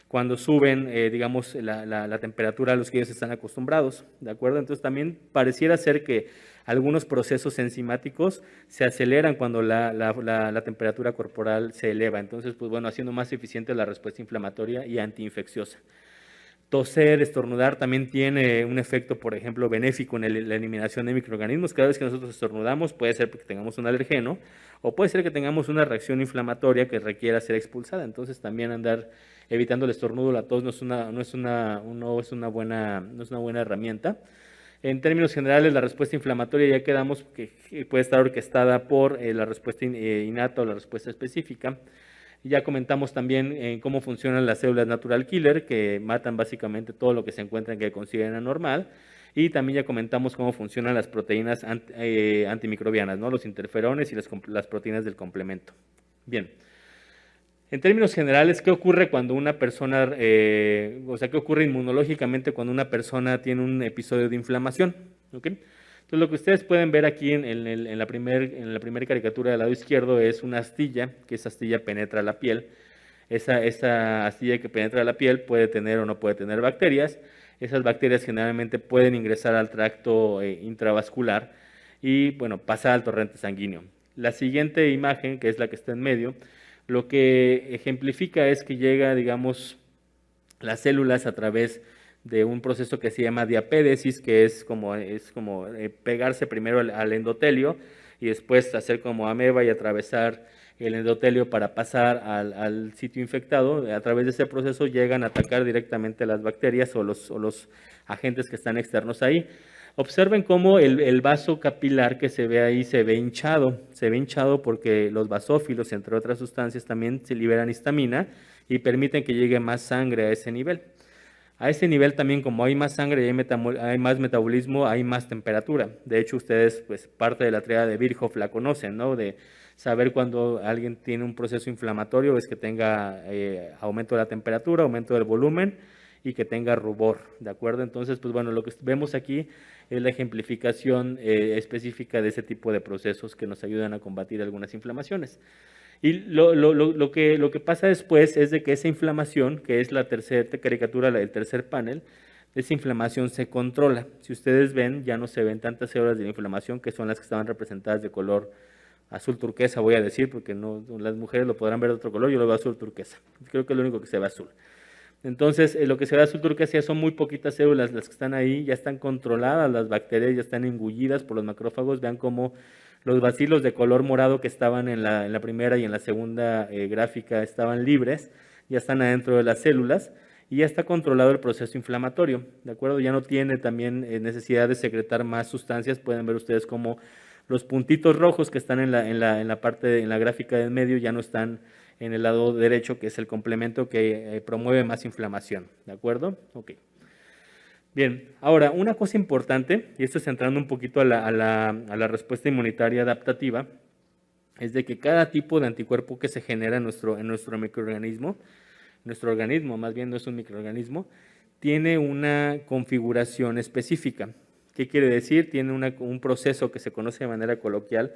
cuando suben, digamos, la temperatura a los que ellos están acostumbrados, ¿de acuerdo? Entonces también pareciera ser que algunos procesos enzimáticos se aceleran cuando la temperatura corporal se eleva. Entonces, pues bueno, haciendo más eficiente la respuesta inflamatoria y antiinfecciosa. Toser, estornudar también tiene un efecto, por ejemplo, benéfico en la eliminación de microorganismos. Cada vez que nosotros estornudamos puede ser porque tengamos un alergeno o puede ser que tengamos una reacción inflamatoria que requiera ser expulsada. Entonces también andar evitando el estornudo, la tos no es una buena herramienta. En términos generales, la respuesta inflamatoria ya quedamos que puede estar orquestada por la respuesta innata o la respuesta específica. Ya comentamos también cómo funcionan las células natural killer, que matan básicamente todo lo que se encuentran que consideren anormal. Y también ya comentamos cómo funcionan las proteínas antimicrobianas, ¿no? Los interferones y las proteínas del complemento. Bien. En términos generales, ¿qué ocurre cuando una persona, qué ocurre inmunológicamente cuando una persona tiene un episodio de inflamación? ¿Okay? Entonces, lo que ustedes pueden ver aquí en la primera caricatura del lado izquierdo es una astilla, que esa astilla penetra la piel. Esa astilla que penetra la piel puede tener o no puede tener bacterias. Esas bacterias generalmente pueden ingresar al tracto intravascular y, bueno, pasar al torrente sanguíneo. La siguiente imagen, que es la que está en medio, lo que ejemplifica es que llega, digamos, las células a través de un proceso que se llama diapédesis, que es como pegarse primero al endotelio y después hacer como ameba y atravesar el endotelio para pasar al sitio infectado. A través de ese proceso llegan a atacar directamente las bacterias o los agentes que están externos ahí. Observen cómo el vaso capilar que se ve ahí se ve hinchado porque los basófilos, entre otras sustancias, también se liberan histamina y permiten que llegue más sangre a ese nivel. A ese nivel también, como hay más sangre y hay más metabolismo, hay más temperatura. De hecho, ustedes, pues, parte de la triada de Virchow la conocen, ¿no? De saber cuando alguien tiene un proceso inflamatorio es que tenga aumento de la temperatura, aumento del volumen y que tenga rubor, ¿de acuerdo? Entonces, pues bueno, lo que vemos aquí es la ejemplificación específica de ese tipo de procesos que nos ayudan a combatir algunas inflamaciones. Y lo que pasa después es de que esa inflamación, que es la tercera caricatura, el tercer panel, esa inflamación se controla. Si ustedes ven, ya no se ven tantas células de inflamación, que son las que estaban representadas de color azul turquesa, voy a decir, porque no, las mujeres lo podrán ver de otro color, yo lo veo azul turquesa. Creo que es lo único que se ve azul. Entonces, lo que se ve azul turquesa son muy poquitas células las que están ahí, ya están controladas, las bacterias ya están engullidas por los macrófagos. Vean cómo los bacilos de color morado que estaban en la primera y en la segunda gráfica estaban libres, ya están adentro de las células y ya está controlado el proceso inflamatorio, ¿de acuerdo? Ya no tiene también necesidad de secretar más sustancias. Pueden ver ustedes cómo los puntitos rojos que están en la parte, en la gráfica del medio, ya no están en el lado derecho, que es el complemento que promueve más inflamación, ¿de acuerdo? Ok. Bien, ahora, una cosa importante, y esto es entrando un poquito a la respuesta inmunitaria adaptativa, es de que cada tipo de anticuerpo que se genera en nuestro microorganismo, nuestro organismo, más bien no es un microorganismo, tiene una configuración específica. ¿Qué quiere decir? Tiene un proceso que se conoce de manera coloquial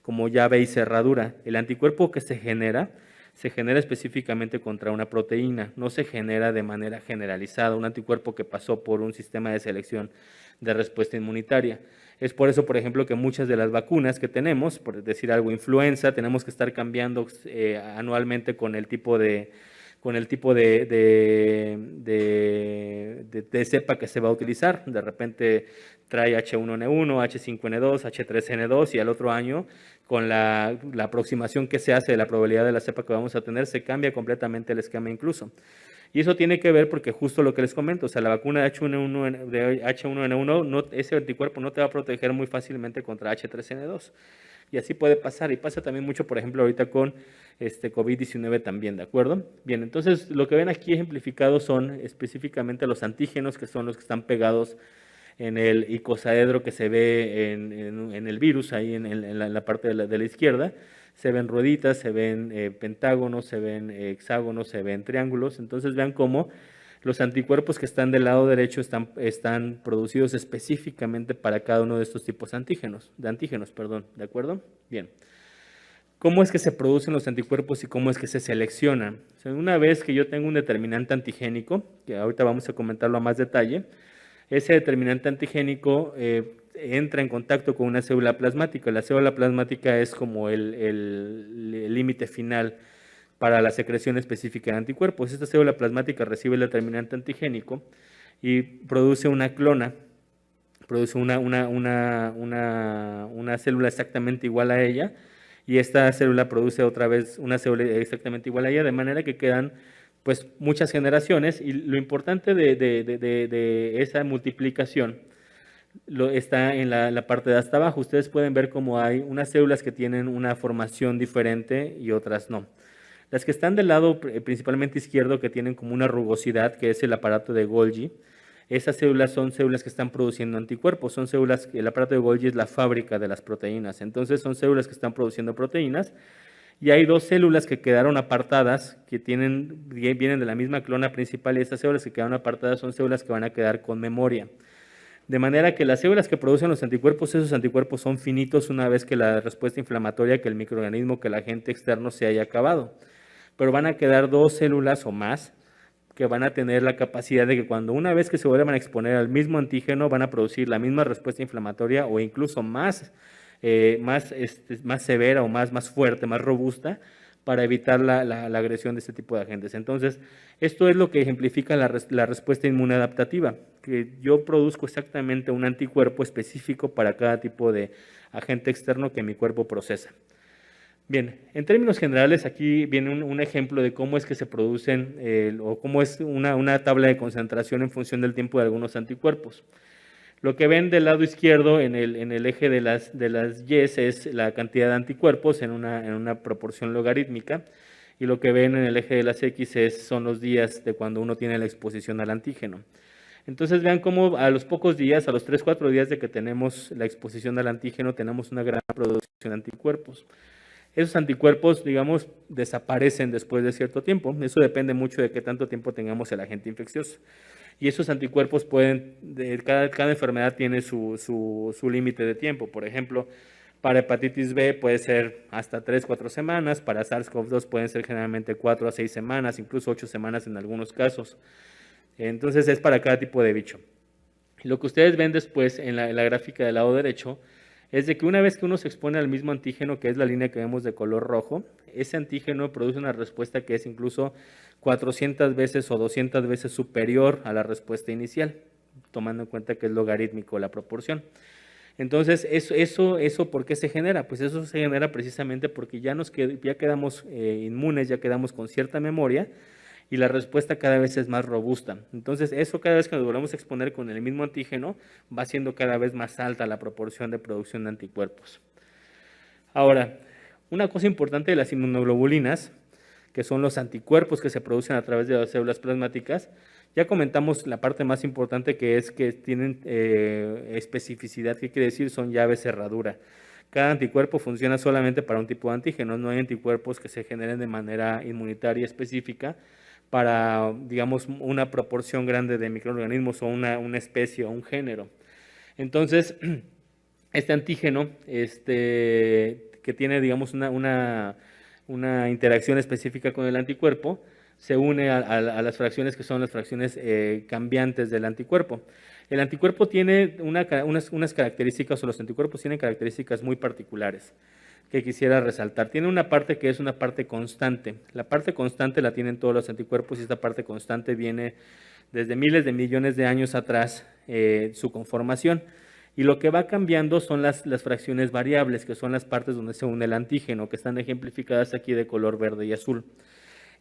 como llave y cerradura. El anticuerpo que se genera específicamente contra una proteína, no se genera de manera generalizada, un anticuerpo que pasó por un sistema de selección de respuesta inmunitaria. Es por eso, por ejemplo, que muchas de las vacunas que tenemos, por decir algo, influenza, tenemos que estar cambiando anualmente con el tipo de cepa que se va a utilizar. De repente trae H1N1, H5N2, H3N2 y al otro año, con la aproximación que se hace de la probabilidad de la cepa que vamos a tener, se cambia completamente el esquema incluso. Y eso tiene que ver porque justo lo que les comento, o sea, la vacuna de H1N1, ese anticuerpo no te va a proteger muy fácilmente contra H3N2. Y así puede pasar, y pasa también mucho, por ejemplo, ahorita con COVID-19 también, ¿de acuerdo? Bien, entonces lo que ven aquí ejemplificados son específicamente los antígenos, que son los que están pegados en el icosaedro que se ve en el virus, ahí en la parte de la izquierda. Se ven rueditas, se ven pentágonos, se ven hexágonos, se ven triángulos. Entonces vean cómo los anticuerpos que están del lado derecho están producidos específicamente para cada uno de estos tipos de antígenos, ¿de acuerdo? Bien. ¿Cómo es que se producen los anticuerpos y cómo es que se seleccionan? O sea, una vez que yo tengo un determinante antigénico, que ahorita vamos a comentarlo a más detalle, ese determinante antigénico entra en contacto con una célula plasmática. La célula plasmática es como el límite final para la secreción específica de anticuerpos. Esta célula plasmática recibe el determinante antigénico y produce una clona, produce una célula exactamente igual a ella, y esta célula produce otra vez una célula exactamente igual a ella, de manera que quedan pues muchas generaciones. Y lo importante de esa multiplicación está en la parte de hasta abajo. Ustedes pueden ver cómo hay unas células que tienen una formación diferente y otras no. Las que están del lado principalmente izquierdo, que tienen como una rugosidad, que es el aparato de Golgi, esas células son células que están produciendo anticuerpos, son células que el aparato de Golgi es la fábrica de las proteínas. Entonces son células que están produciendo proteínas, y hay dos células que quedaron apartadas, que vienen de la misma clona principal, y estas células que quedaron apartadas son células que van a quedar con memoria. De manera que las células que producen los anticuerpos, esos anticuerpos son finitos una vez que la respuesta inflamatoria, que el microorganismo, que el agente externo se haya acabado. Pero van a quedar dos células o más que van a tener la capacidad de que cuando una vez que se vuelvan a exponer al mismo antígeno, van a producir la misma respuesta inflamatoria o incluso más severa o más fuerte, más robusta, para evitar la agresión de este tipo de agentes. Entonces, esto es lo que ejemplifica la respuesta inmune adaptativa, que yo produzco exactamente un anticuerpo específico para cada tipo de agente externo que mi cuerpo procesa. Bien, en términos generales, aquí viene un ejemplo de cómo es que se producen o cómo es una tabla de concentración en función del tiempo de algunos anticuerpos. Lo que ven del lado izquierdo en el eje de las Y es la cantidad de anticuerpos en una proporción logarítmica, y lo que ven en el eje de las X son los días de cuando uno tiene la exposición al antígeno. Entonces vean cómo a los pocos días, a los 3-4 días de que tenemos la exposición al antígeno, tenemos una gran producción de anticuerpos. Esos anticuerpos, digamos, desaparecen después de cierto tiempo. Eso depende mucho de qué tanto tiempo tengamos el agente infeccioso. Y esos anticuerpos cada enfermedad tiene su límite de tiempo. Por ejemplo, Para hepatitis B puede ser hasta 3-4 semanas, para SARS-CoV-2 pueden ser generalmente 4 a 6 semanas, incluso 8 semanas en algunos casos. Entonces es para cada tipo de bicho. Lo que ustedes ven después en la gráfica del lado derecho es de que una vez que uno se expone al mismo antígeno, que es la línea que vemos de color rojo, ese antígeno produce una respuesta que es incluso 400 veces o 200 veces superior a la respuesta inicial, tomando en cuenta que es logarítmico la proporción. Entonces, ¿eso por qué se genera? Pues eso se genera precisamente porque ya quedamos inmunes, ya quedamos con cierta memoria y la respuesta cada vez es más robusta. Entonces, eso cada vez que nos volvemos a exponer con el mismo antígeno, va siendo cada vez más alta la proporción de producción de anticuerpos. Ahora, una cosa importante de las inmunoglobulinas, que son los anticuerpos que se producen a través de las células plasmáticas, ya comentamos la parte más importante, que es que tienen especificidad. ¿Qué quiere decir? Son llave cerradura. Cada anticuerpo funciona solamente para un tipo de antígeno, no hay anticuerpos que se generen de manera inmunitaria específica para, digamos, una proporción grande de microorganismos o una especie o un género. Entonces, este antígeno, que tiene, digamos, una interacción específica con el anticuerpo, se une a las fracciones que son las fracciones cambiantes del anticuerpo. El anticuerpo tiene unas características, o los anticuerpos tienen características muy particulares que quisiera resaltar. Tiene una parte que es una parte constante. La parte constante la tienen todos los anticuerpos, y esta parte constante viene desde miles de millones de años atrás, su conformación. Y lo que va cambiando son las fracciones variables, que son las partes donde se une el antígeno, que están ejemplificadas aquí de color verde y azul.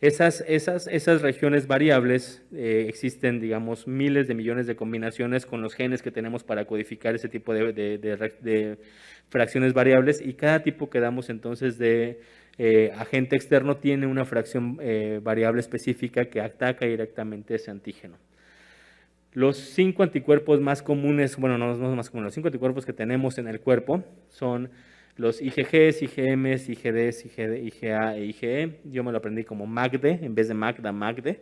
Esas regiones variables existen, digamos, miles de millones de combinaciones con los genes que tenemos para codificar ese tipo de fracciones variables, y cada tipo que damos entonces de agente externo tiene una fracción variable específica que ataca directamente ese antígeno. Los 5 anticuerpos más comunes, bueno, no más comunes, los 5 anticuerpos que tenemos en el cuerpo son los IgGs, IgMs, IgDs, IgA e IgE. Yo me lo aprendí como MAGD, en vez de Magda, MAGD.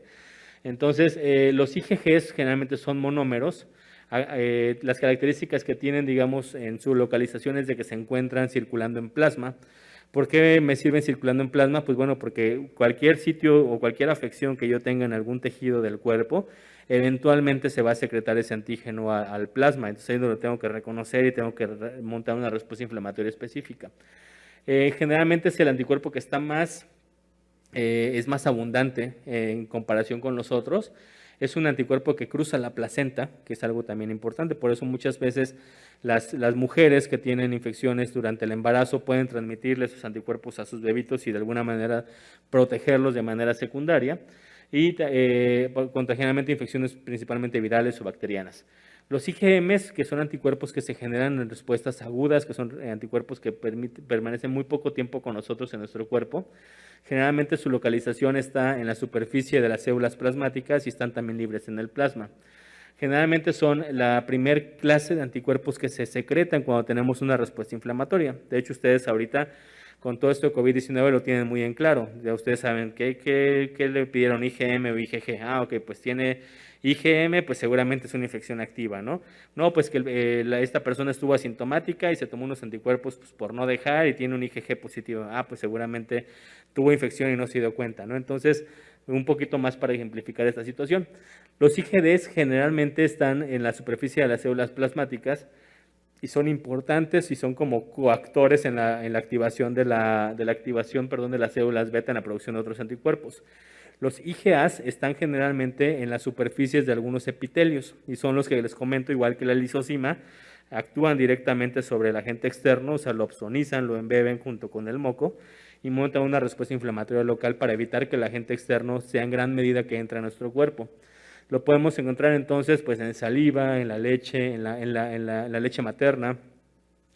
Entonces, los IgGs generalmente son monómeros. Las características que tienen, digamos, en su localización es de que se encuentran circulando en plasma. ¿Por qué me sirven circulando en plasma? Pues bueno, porque cualquier sitio o cualquier afección que yo tenga en algún tejido del cuerpo, eventualmente se va a secretar ese antígeno al plasma. Entonces ahí lo tengo que reconocer y tengo que montar una respuesta inflamatoria específica. Generalmente es el anticuerpo que está es más abundante en comparación con los otros. Es un anticuerpo que cruza la placenta, que es algo también importante. Por eso muchas veces las mujeres que tienen infecciones durante el embarazo pueden transmitirle sus anticuerpos a sus bebitos y de alguna manera protegerlos de manera secundaria, y contra generalmente infecciones principalmente virales o bacterianas. Los IgMs, que son anticuerpos que se generan en respuestas agudas, que son anticuerpos que permanecen muy poco tiempo con nosotros en nuestro cuerpo. Generalmente su localización está en la superficie de las células plasmáticas y están también libres en el plasma. Generalmente son la primer clase de anticuerpos que se secretan cuando tenemos una respuesta inflamatoria. De hecho, ustedes ahorita con todo esto de COVID-19 lo tienen muy en claro. Ya ustedes saben qué le pidieron, IgM o IgG. Ah, ok, pues tiene IgM, pues seguramente es una infección activa, ¿no? No, pues que esta persona estuvo asintomática y se tomó unos anticuerpos pues, por no dejar, y tiene un IgG positivo. Ah, pues seguramente tuvo infección y no se dio cuenta, ¿no? Entonces, un poquito más para ejemplificar esta situación. Los IgDs generalmente están en la superficie de las células plasmáticas y son importantes y son como coactores en la activación de las células beta en la producción de otros anticuerpos. Los IgAs están generalmente en las superficies de algunos epitelios y son los que les comento, igual que la lisozima, actúan directamente sobre el agente externo, o sea, lo opsonizan, lo embeben junto con el moco y montan una respuesta inflamatoria local para evitar que el agente externo sea en gran medida que entre a nuestro cuerpo. Lo podemos encontrar entonces pues, en saliva, en la leche, en la leche materna,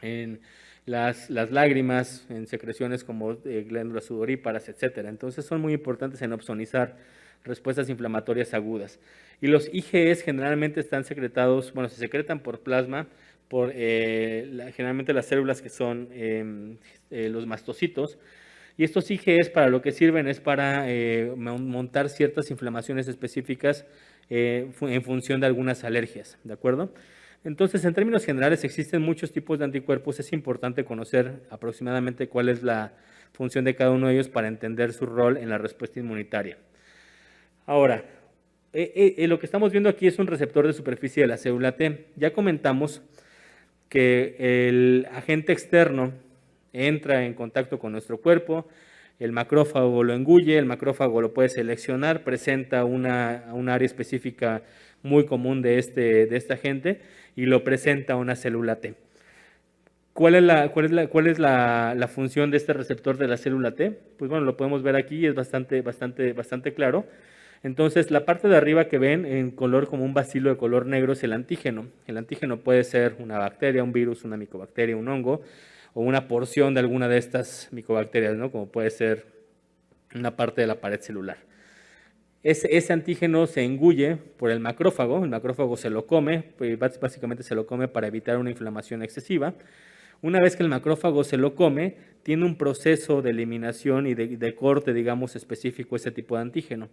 en las lágrimas, en secreciones como glándulas sudoríparas, etc. Entonces son muy importantes en opsonizar respuestas inflamatorias agudas. Y los IgEs generalmente están secretados, bueno, se secretan por plasma, por generalmente las células que son los mastocitos. Y estos IgEs para lo que sirven es para montar ciertas inflamaciones específicas en función de algunas alergias, ¿de acuerdo? Entonces, en términos generales, existen muchos tipos de anticuerpos. Es importante conocer aproximadamente cuál es la función de cada uno de ellos para entender su rol en la respuesta inmunitaria. Ahora, lo que estamos viendo aquí es un receptor de superficie de la célula T. Ya comentamos que el agente externo entra en contacto con nuestro cuerpo, el macrófago lo engulle, el macrófago lo puede seleccionar, presenta una área específica muy común de este agente y lo presenta a una célula T. ¿Cuál es la función de este receptor de la célula T? Pues bueno, lo podemos ver aquí, es bastante claro. Entonces, la parte de arriba que ven en color como un bacilo de color negro es el antígeno. El antígeno puede ser una bacteria, un virus, una micobacteria, un hongo, o una porción de alguna de estas micobacterias, ¿no? Como puede ser una parte de la pared celular. Ese antígeno se engulle por el macrófago se lo come, pues básicamente se lo come para evitar una inflamación excesiva. Una vez que el macrófago se lo come, tiene un proceso de eliminación y de corte, digamos, específico ese tipo de antígeno.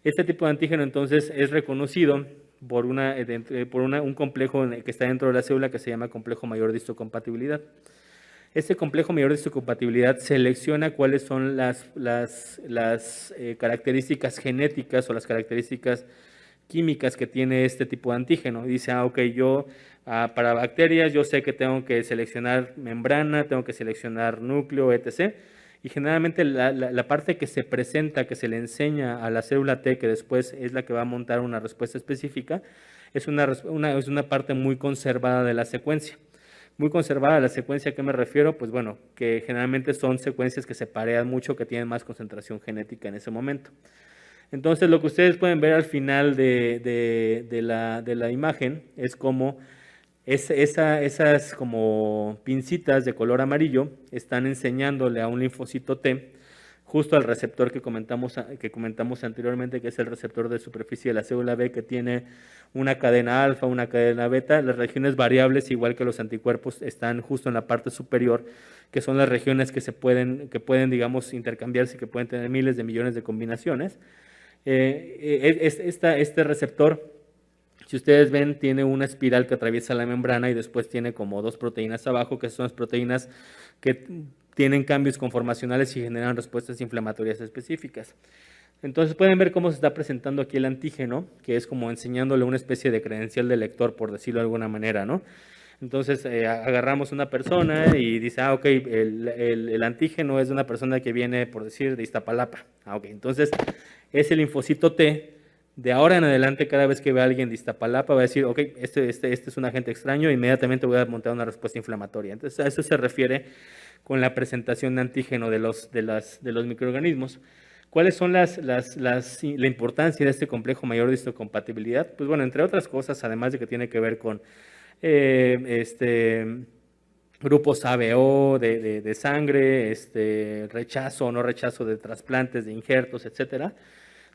Este tipo de antígeno entonces es reconocido por un complejo que está dentro de la célula que se llama complejo mayor de histocompatibilidad. Este complejo mayor de histocompatibilidad selecciona cuáles son las características genéticas o las características químicas que tiene este tipo de antígeno. Dice, ok, para bacterias yo sé que tengo que seleccionar membrana, tengo que seleccionar núcleo, etc. Y generalmente la parte que se presenta, que se le enseña a la célula T, que después es la que va a montar una respuesta específica, es una parte muy conservada de la secuencia. Muy conservada la secuencia, ¿a qué me refiero? Pues bueno, que generalmente son secuencias que se parean mucho, que tienen más concentración genética en ese momento. Entonces, lo que ustedes pueden ver al final de la imagen es como esas como pincitas de color amarillo están enseñándole a un linfocito T justo al receptor que comentamos anteriormente, que es el receptor de superficie de la célula B, que tiene una cadena alfa, una cadena beta. Las regiones variables, igual que los anticuerpos, están justo en la parte superior, que son las regiones que pueden, digamos, intercambiarse y que pueden tener miles de millones de combinaciones. Este receptor, si ustedes ven, tiene una espiral que atraviesa la membrana y después tiene como dos proteínas abajo, que son las proteínas que tienen cambios conformacionales y generan respuestas inflamatorias específicas. Entonces pueden ver cómo se está presentando aquí el antígeno, que es como enseñándole una especie de credencial de lector, por decirlo de alguna manera, ¿no? Entonces agarramos una persona y dice, ok, el antígeno es de una persona que viene, por decir, de Iztapalapa. Ok, entonces es el linfocito T. De ahora en adelante, cada vez que ve a alguien de Iztapalapa, va a decir, ok, este es un agente extraño, inmediatamente voy a montar una respuesta inflamatoria. Entonces a eso se refiere con la presentación de antígeno de los microorganismos. ¿Cuáles son la importancia de este complejo mayor de histocompatibilidad? Pues bueno, entre otras cosas, además de que tiene que ver con grupos ABO de sangre, rechazo o no rechazo de trasplantes, de injertos, etcétera,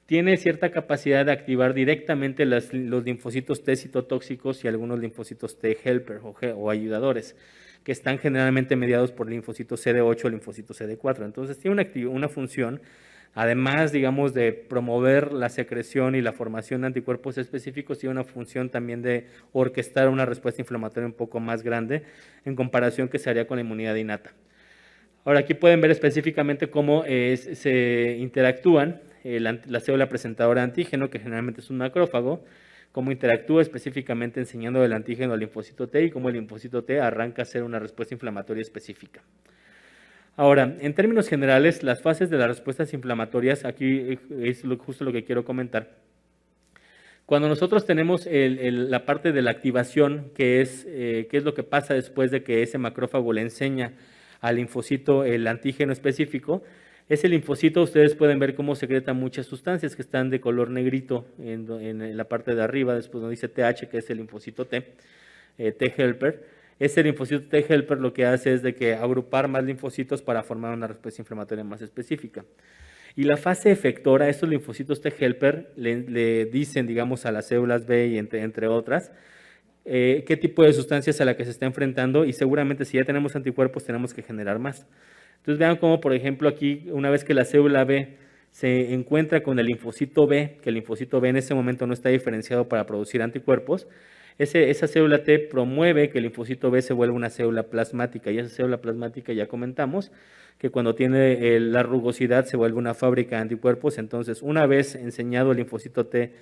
tiene cierta capacidad de activar directamente los linfocitos T citotóxicos y algunos linfocitos T helper o ayudadores, que están generalmente mediados por linfocitos CD8 o linfocitos CD4. Entonces tiene una función, además, digamos, de promover la secreción y la formación de anticuerpos específicos, tiene una función también de orquestar una respuesta inflamatoria un poco más grande en comparación que se haría con la inmunidad innata. Ahora, aquí pueden ver específicamente cómo se interactúan la célula presentadora de antígeno, que generalmente es un macrófago, cómo interactúa específicamente enseñando el antígeno al linfocito T y cómo el linfocito T arranca a hacer una respuesta inflamatoria específica. Ahora, en términos generales, las fases de las respuestas inflamatorias, aquí es justo lo que quiero comentar. Cuando nosotros tenemos la parte de la activación, que es lo que pasa después de que ese macrófago le enseña al linfocito el antígeno específico, ese linfocito ustedes pueden ver cómo secreta muchas sustancias que están de color negrito en la parte de arriba, después nos dice TH, que es el linfocito T, T helper. Ese linfocito T helper lo que hace es de que agrupar más linfocitos para formar una respuesta inflamatoria más específica. Y la fase efectora, estos linfocitos T helper le dicen, digamos, a las células B y entre otras, qué tipo de sustancias a la que se está enfrentando, y seguramente si ya tenemos anticuerpos tenemos que generar más. Entonces vean cómo, por ejemplo, aquí una vez que la célula B se encuentra con el linfocito B, que el linfocito B en ese momento no está diferenciado para producir anticuerpos, esa célula T promueve que el linfocito B se vuelva una célula plasmática, y esa célula plasmática ya comentamos que cuando tiene la rugosidad se vuelve una fábrica de anticuerpos. Entonces, una vez enseñado el linfocito T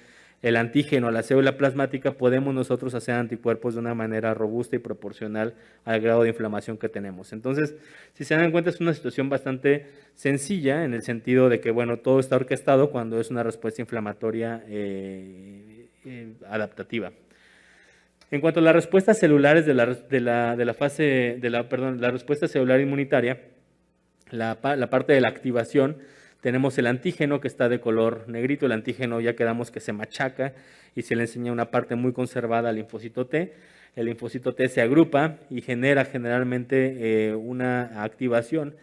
el antígeno a la célula plasmática, podemos nosotros hacer anticuerpos de una manera robusta y proporcional al grado de inflamación que tenemos. Entonces, si se dan cuenta, es una situación bastante sencilla en el sentido de que, bueno, todo está orquestado cuando es una respuesta inflamatoria adaptativa. En cuanto a las respuestas celulares de la respuesta celular inmunitaria, la parte de la activación, tenemos el antígeno que está de color negrito. El antígeno ya quedamos que se machaca y se le enseña una parte muy conservada al linfocito T. El linfocito T se agrupa y genera generalmente una activación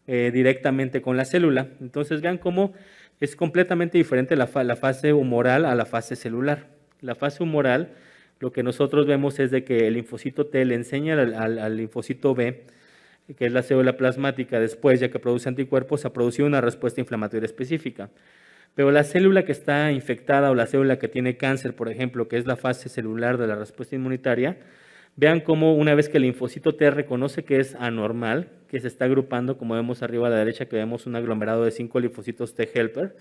directamente con la célula. Entonces vean cómo es completamente diferente la fase humoral a la fase celular. La fase humoral, lo que nosotros vemos es de que el linfocito T le enseña al linfocito B, que es la célula plasmática, después, ya que produce anticuerpos, a producir una respuesta inflamatoria específica. Pero la célula que está infectada o la célula que tiene cáncer, por ejemplo, que es la fase celular de la respuesta inmunitaria, vean cómo una vez que el linfocito T reconoce que es anormal, que se está agrupando, como vemos arriba a la derecha, que vemos un aglomerado de 5 linfocitos T helper,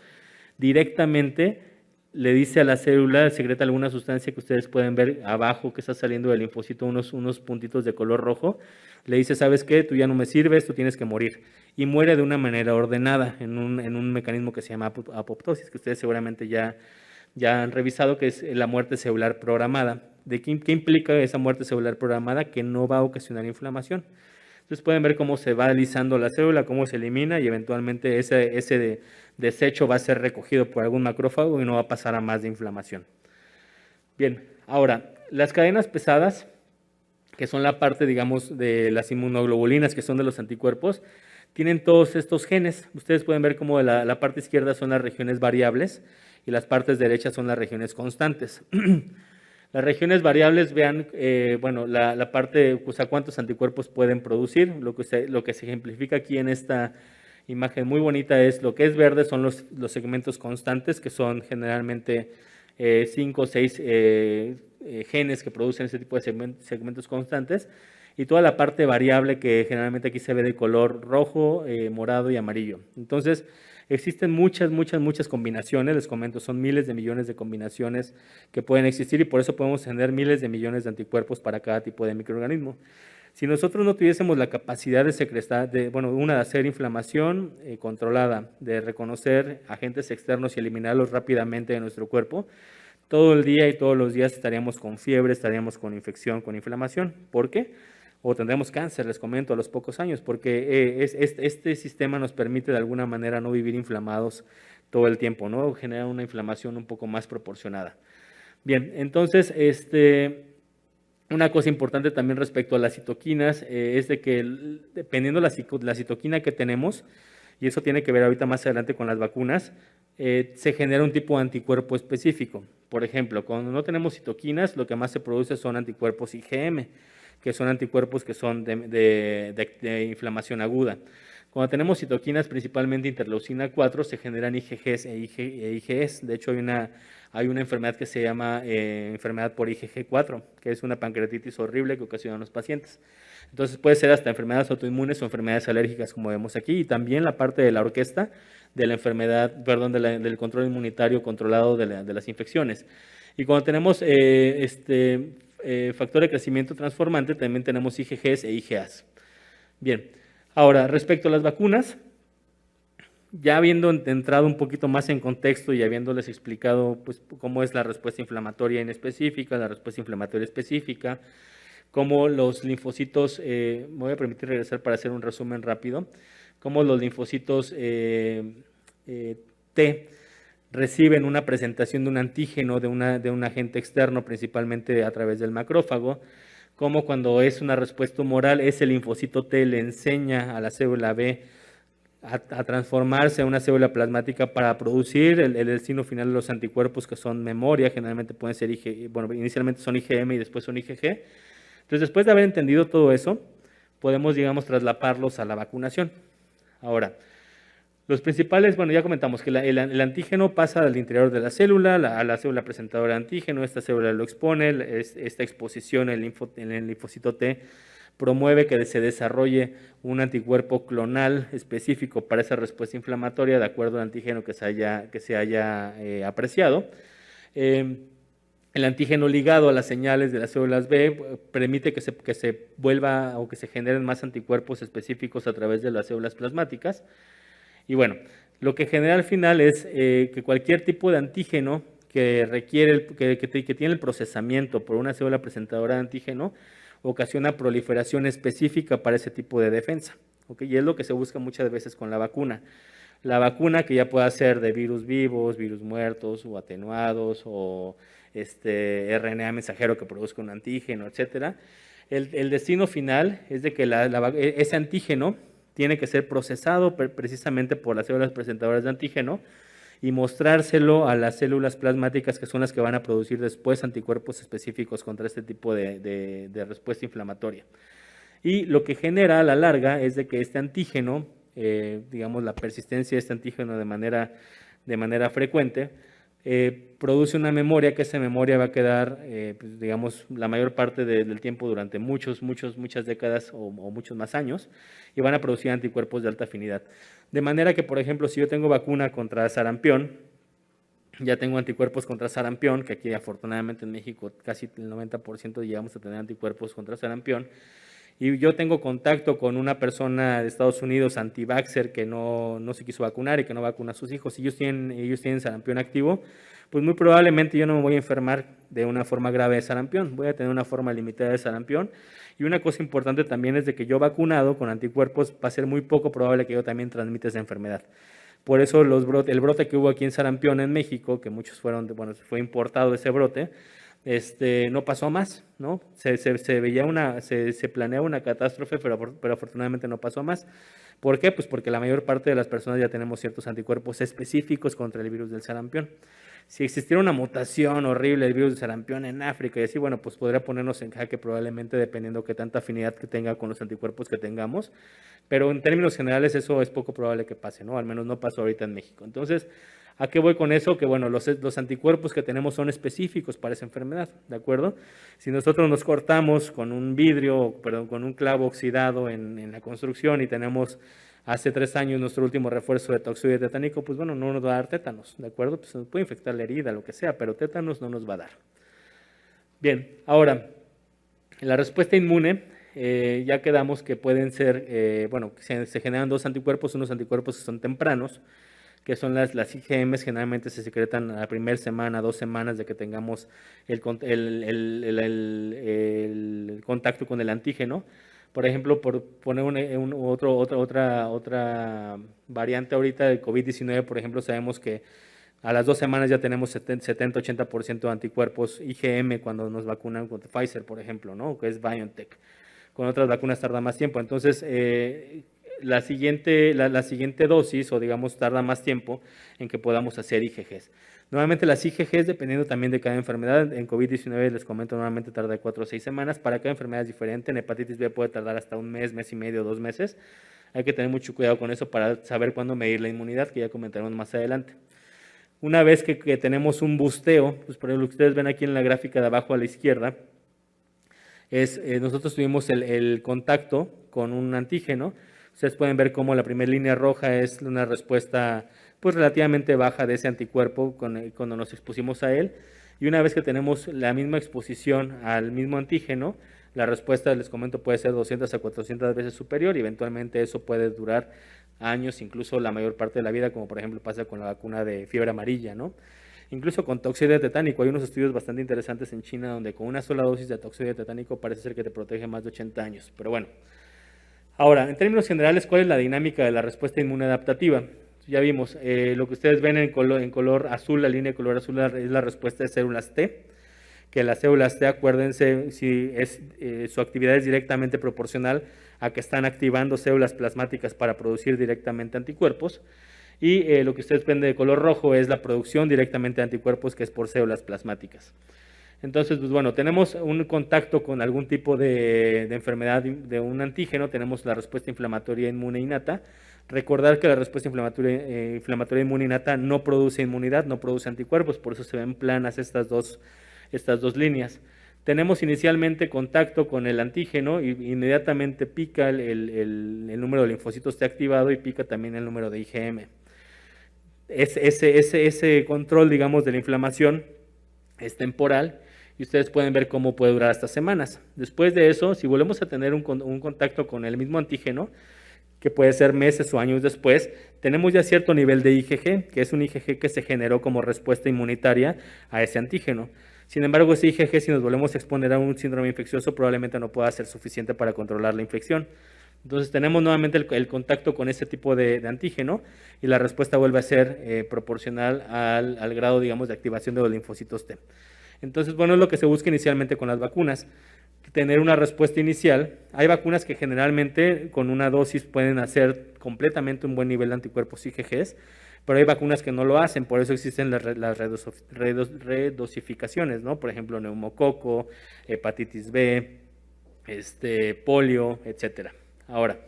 directamente le dice a la célula, secreta alguna sustancia que ustedes pueden ver abajo que está saliendo del linfocito, unos puntitos de color rojo. Le dice, ¿sabes qué? Tú ya no me sirves, tú tienes que morir. Y muere de una manera ordenada en un mecanismo que se llama apoptosis, que ustedes seguramente ya han revisado, que es la muerte celular programada. ¿Qué implica esa muerte celular programada? Que no va a ocasionar inflamación. Entonces pueden ver cómo se va alisando la célula, cómo se elimina y eventualmente ese desecho va a ser recogido por algún macrófago y no va a pasar a más de inflamación. Bien, ahora, las cadenas pesadas, que son la parte, digamos, de las inmunoglobulinas, que son de los anticuerpos, tienen todos estos genes. Ustedes pueden ver cómo la parte izquierda son las regiones variables y las partes derechas son las regiones constantes. Las regiones variables, vean, bueno, la parte, o sea, cuántos anticuerpos pueden producir. Lo que se ejemplifica aquí en esta imagen muy bonita es lo que es verde, son los segmentos constantes, que son generalmente 5 o 6 genes que producen ese tipo de segmentos constantes, y toda la parte variable que generalmente aquí se ve de color rojo, morado y amarillo. Entonces, existen muchas combinaciones, les comento, son miles de millones de combinaciones que pueden existir y por eso podemos tener miles de millones de anticuerpos para cada tipo de microorganismo. Si nosotros no tuviésemos la capacidad de secretar, de hacer inflamación controlada, de reconocer agentes externos y eliminarlos rápidamente de nuestro cuerpo, todo el día y todos los días estaríamos con fiebre, estaríamos con infección, con inflamación. ¿Por qué? O tendremos cáncer, les comento, a los pocos años, porque este sistema nos permite de alguna manera no vivir inflamados todo el tiempo, ¿no? Genera una inflamación un poco más proporcionada. Bien, entonces, una cosa importante también respecto a las citoquinas es de que dependiendo la citoquina que tenemos, y eso tiene que ver ahorita más adelante con las vacunas, se genera un tipo de anticuerpo específico. Por ejemplo, cuando no tenemos citoquinas, lo que más se produce son anticuerpos IgM, que son anticuerpos que son de inflamación aguda. Cuando tenemos citoquinas, principalmente interleucina 4, se generan IgGs e IgEs. De hecho, hay una enfermedad que se llama enfermedad por IgG4, que es una pancreatitis horrible que ocasiona a los pacientes. Entonces puede ser hasta enfermedades autoinmunes o enfermedades alérgicas, como vemos aquí, y también la parte de la orquesta de la enfermedad, del control inmunitario controlado de las infecciones. Y cuando tenemos factor de crecimiento transformante, también tenemos IgGs e IgAs. Bien, ahora respecto a las vacunas, ya habiendo entrado un poquito más en contexto y habiéndoles explicado pues, cómo es la respuesta inflamatoria inespecífica, la respuesta inflamatoria específica, cómo los linfocitos, me voy a permitir regresar para hacer un resumen rápido, cómo los linfocitos T reciben una presentación de un antígeno de un agente externo, principalmente a través del macrófago, como cuando es una respuesta humoral, ese linfocito T le enseña a la célula B a transformarse en una célula plasmática para producir el destino final de los anticuerpos, que son memoria, generalmente pueden ser inicialmente son IgM y después son IgG. Entonces, después de haber entendido todo eso, podemos, digamos, traslaparlos a la vacunación. Ahora, Los principales, bueno, ya comentamos que el antígeno pasa al interior de la célula, a la célula presentadora de antígeno, esta célula lo expone, esta exposición en el linfocito T promueve que se desarrolle un anticuerpo clonal específico para esa respuesta inflamatoria de acuerdo al antígeno que se haya apreciado. El antígeno ligado a las señales de las células B permite que se vuelva o que se generen más anticuerpos específicos a través de las células plasmáticas. Y bueno, lo que genera al final es que cualquier tipo de antígeno que requiere, que tiene el procesamiento por una célula presentadora de antígeno, ocasiona proliferación específica para ese tipo de defensa. ¿Okay? Y es lo que se busca muchas veces con la vacuna. La vacuna que ya pueda ser de virus vivos, virus muertos o atenuados o RNA mensajero que produzca un antígeno, etcétera. El destino final es de que ese antígeno tiene que ser procesado precisamente por las células presentadoras de antígeno y mostrárselo a las células plasmáticas que son las que van a producir después anticuerpos específicos contra este tipo de respuesta inflamatoria. Y lo que genera a la larga es de que este antígeno, digamos la persistencia de este antígeno de manera frecuente, produce una memoria, que esa memoria va a quedar, pues, digamos, la mayor parte del tiempo durante muchas décadas o muchos más años, y van a producir anticuerpos de alta afinidad. De manera que, por ejemplo, si yo tengo vacuna contra sarampión, ya tengo anticuerpos contra sarampión, que aquí afortunadamente en México casi el 90% llegamos a tener anticuerpos contra sarampión, y yo tengo contacto con una persona de Estados Unidos anti-vaxxer que no se quiso vacunar y que no vacuna a sus hijos, y ellos tienen sarampión activo, pues muy probablemente yo no me voy a enfermar de una forma grave de sarampión, voy a tener una forma limitada de sarampión. Y una cosa importante también es de que yo vacunado con anticuerpos va a ser muy poco probable que yo también transmita esa enfermedad. Por eso el brote que hubo aquí en sarampión en México, que muchos fue importado ese brote, no pasó a más, ¿no? Se planeaba una catástrofe, pero afortunadamente no pasó a más. ¿Por qué? Pues porque la mayor parte de las personas ya tenemos ciertos anticuerpos específicos contra el virus del sarampión. Si existiera una mutación horrible del virus del sarampión en África y así, bueno, pues podría ponernos en jaque probablemente dependiendo qué tanta afinidad que tenga con los anticuerpos que tengamos, pero en términos generales eso es poco probable que pase, ¿no? Al menos no pasó ahorita en México. Entonces, ¿a qué voy con eso? Que bueno, los anticuerpos que tenemos son específicos para esa enfermedad, ¿de acuerdo? Si nosotros nos cortamos con un con un clavo oxidado en la construcción y tenemos hace 3 años nuestro último refuerzo de toxoide tetánico, pues bueno, no nos va a dar tétanos, ¿de acuerdo? Pues nos puede infectar la herida, lo que sea, pero tétanos no nos va a dar. Bien, ahora, la respuesta inmune, ya quedamos que pueden ser, bueno, se generan 2 anticuerpos, unos anticuerpos que son tempranos, que son las IgMs, generalmente se secretan a la primera semana, 2 semanas de que tengamos el contacto con el antígeno. Por ejemplo, por poner otra variante ahorita de COVID-19, por ejemplo, sabemos que a las 2 semanas ya tenemos 70-80% de anticuerpos IgM cuando nos vacunan contra Pfizer, por ejemplo, ¿no? Que es BioNTech. Con otras vacunas tarda más tiempo. Entonces, la siguiente dosis, o digamos, tarda más tiempo en que podamos hacer IgGs. Normalmente las IgGs, dependiendo también de cada enfermedad, en COVID-19 les comento, normalmente tarda de 4 a 6 semanas, para cada enfermedad es diferente, en hepatitis B puede tardar hasta 1 mes, mes y medio, 2 meses, hay que tener mucho cuidado con eso para saber cuándo medir la inmunidad, que ya comentaremos más adelante. Una vez que tenemos un busteo, pues por ejemplo, lo que ustedes ven aquí en la gráfica de abajo a la izquierda, nosotros tuvimos el contacto con un antígeno. Ustedes pueden ver cómo la primera línea roja es una respuesta pues relativamente baja de ese anticuerpo cuando nos expusimos a él, y una vez que tenemos la misma exposición al mismo antígeno, la respuesta, les comento, puede ser 200 a 400 veces superior, y eventualmente eso puede durar años, incluso la mayor parte de la vida, como por ejemplo pasa con la vacuna de fiebre amarilla, ¿no? Incluso con toxoide tetánico, hay unos estudios bastante interesantes en China donde con una sola dosis de toxoide tetánico parece ser que te protege más de 80 años, pero bueno. Ahora, en términos generales, ¿cuál es la dinámica de la respuesta inmune adaptativa? Ya vimos, lo que ustedes ven en color azul, la línea de color azul es la respuesta de células T, que las células T, acuérdense, su actividad es directamente proporcional a que están activando células plasmáticas para producir directamente anticuerpos, y lo que ustedes ven de color rojo es la producción directamente de anticuerpos, que es por células plasmáticas. Entonces, pues bueno, tenemos un contacto con algún tipo de enfermedad de un antígeno, tenemos la respuesta inflamatoria inmune innata, Recordar que la respuesta inflamatoria inmune innata no produce inmunidad, no produce anticuerpos, por eso se ven planas estas dos líneas. Tenemos inicialmente contacto con el antígeno y inmediatamente pica el número de linfocitos T activado y pica también el número de IgM. Ese control, digamos, de la inflamación es temporal y ustedes pueden ver cómo puede durar hasta semanas. Después de eso, si volvemos a tener un contacto con el mismo antígeno, que puede ser meses o años después, tenemos ya cierto nivel de IgG, que es un IgG que se generó como respuesta inmunitaria a ese antígeno. Sin embargo, ese IgG, si nos volvemos a exponer a un síndrome infeccioso, probablemente no pueda ser suficiente para controlar la infección. Entonces tenemos nuevamente el contacto con ese tipo de antígeno y la respuesta vuelve a ser proporcional al grado, digamos, de activación de los linfocitos T. Entonces, bueno, es lo que se busca inicialmente con las vacunas, tener una respuesta inicial. Hay vacunas que generalmente con una dosis pueden hacer completamente un buen nivel de anticuerpos IgGs, pero hay vacunas que no lo hacen, por eso existen las redosificaciones, ¿no? Por ejemplo, neumococo, hepatitis B, polio, etcétera. Ahora,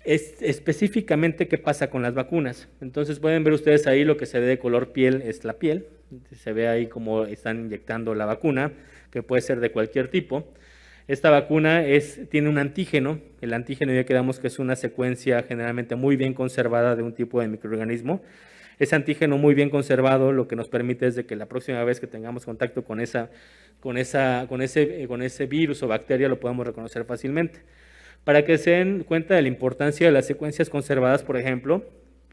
específicamente, ¿qué pasa con las vacunas? Entonces pueden ver ustedes ahí lo que se ve de color piel es la piel, se ve ahí como están inyectando la vacuna, que puede ser de cualquier tipo. Esta vacuna tiene un antígeno, el antígeno ya quedamos que es una secuencia generalmente muy bien conservada de un tipo de microorganismo. Ese antígeno muy bien conservado lo que nos permite es de que la próxima vez que tengamos contacto con ese virus o bacteria lo podamos reconocer fácilmente. Para que se den cuenta de la importancia de las secuencias conservadas, por ejemplo,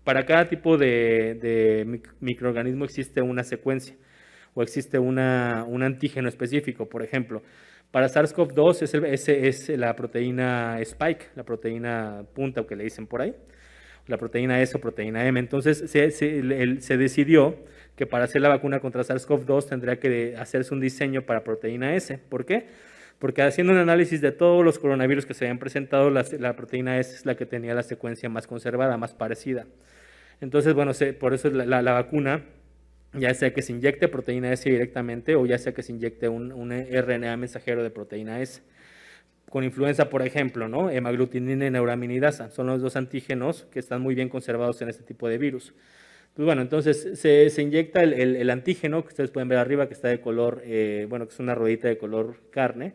para cada tipo de microorganismo existe una secuencia o existe un antígeno específico. Por ejemplo, para SARS-CoV-2 es la proteína Spike, la proteína punta que le dicen por ahí, la proteína S o proteína M. Entonces se decidió que para hacer la vacuna contra SARS-CoV-2 tendría que hacerse un diseño para proteína S. ¿Por qué? Porque haciendo un análisis de todos los coronavirus que se habían presentado, la proteína S es la que tenía la secuencia más conservada, más parecida. Entonces, bueno, por eso la vacuna, ya sea que se inyecte proteína S directamente o ya sea que se inyecte un RNA mensajero de proteína S. Con influenza, por ejemplo, ¿no? Hemaglutinina y neuraminidasa son los dos antígenos que están muy bien conservados en este tipo de virus. Pues bueno, entonces se inyecta el antígeno, que ustedes pueden ver arriba, que está de color, bueno, que es una ruedita de color carne.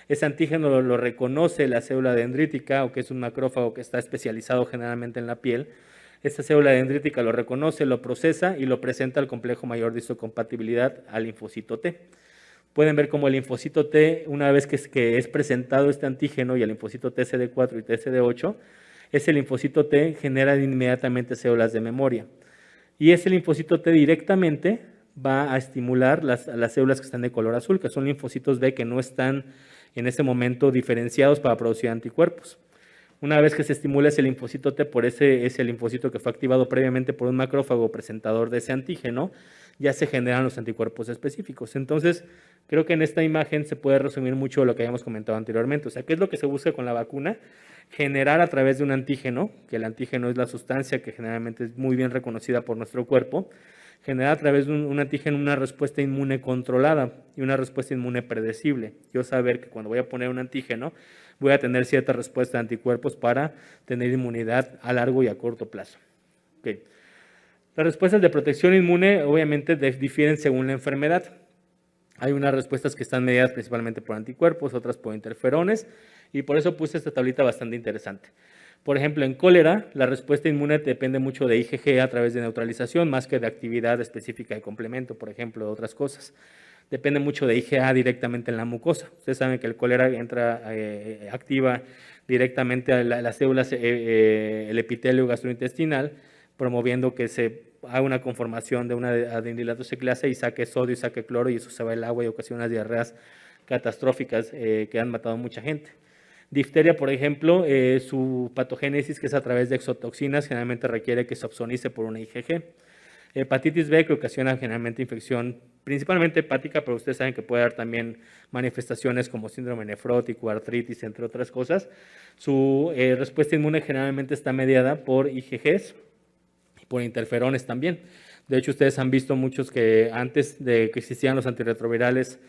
Ese antígeno lo reconoce la célula dendrítica, o que es un macrófago que está especializado generalmente en la piel. Esta célula dendrítica lo reconoce, lo procesa y lo presenta al complejo mayor de histocompatibilidad al linfocito T. Pueden ver cómo el linfocito T, una vez que es presentado este antígeno y el linfocito TCD4 y TCD8, ese linfocito T genera inmediatamente células de memoria. Y ese linfocito T directamente va a estimular las células que están de color azul, que son linfocitos B que no están en ese momento diferenciados para producir anticuerpos. Una vez que se estimula ese linfocito T por ese linfocito que fue activado previamente por un macrófago presentador de ese antígeno, ya se generan los anticuerpos específicos. Entonces, creo que en esta imagen se puede resumir mucho lo que habíamos comentado anteriormente. O sea, ¿qué es lo que se busca con la vacuna? Generar a través de un antígeno, que el antígeno es la sustancia que generalmente es muy bien reconocida por nuestro cuerpo, generar a través de un antígeno una respuesta inmune controlada y una respuesta inmune predecible. Yo saber que cuando voy a poner un antígeno voy a tener cierta respuesta de anticuerpos para tener inmunidad a largo y a corto plazo. Okay. Las respuestas de protección inmune obviamente difieren según la enfermedad. Hay unas respuestas que están mediadas principalmente por anticuerpos, otras por interferones, y por eso puse esta tablita bastante interesante. Por ejemplo, en cólera, la respuesta inmune depende mucho de IgG a través de neutralización, más que de actividad específica de complemento, por ejemplo, de otras cosas. Depende mucho de IgA directamente en la mucosa. Ustedes saben que el cólera activa directamente a las células, el epitelio gastrointestinal, promoviendo que se haga una conformación de una adenilatoseclasa y saque sodio y saque cloro, y eso se va al agua y ocasiona unas diarreas catastróficas que han matado a mucha gente. Difteria, por ejemplo, su patogénesis, que es a través de exotoxinas, generalmente requiere que se opsonice por una IgG. Hepatitis B, que ocasiona generalmente infección, principalmente hepática, pero ustedes saben que puede dar también manifestaciones como síndrome nefrótico, artritis, entre otras cosas. Su respuesta inmune generalmente está mediada por IgGs y por interferones también. De hecho, ustedes han visto muchos que antes de que existieran los antirretrovirales,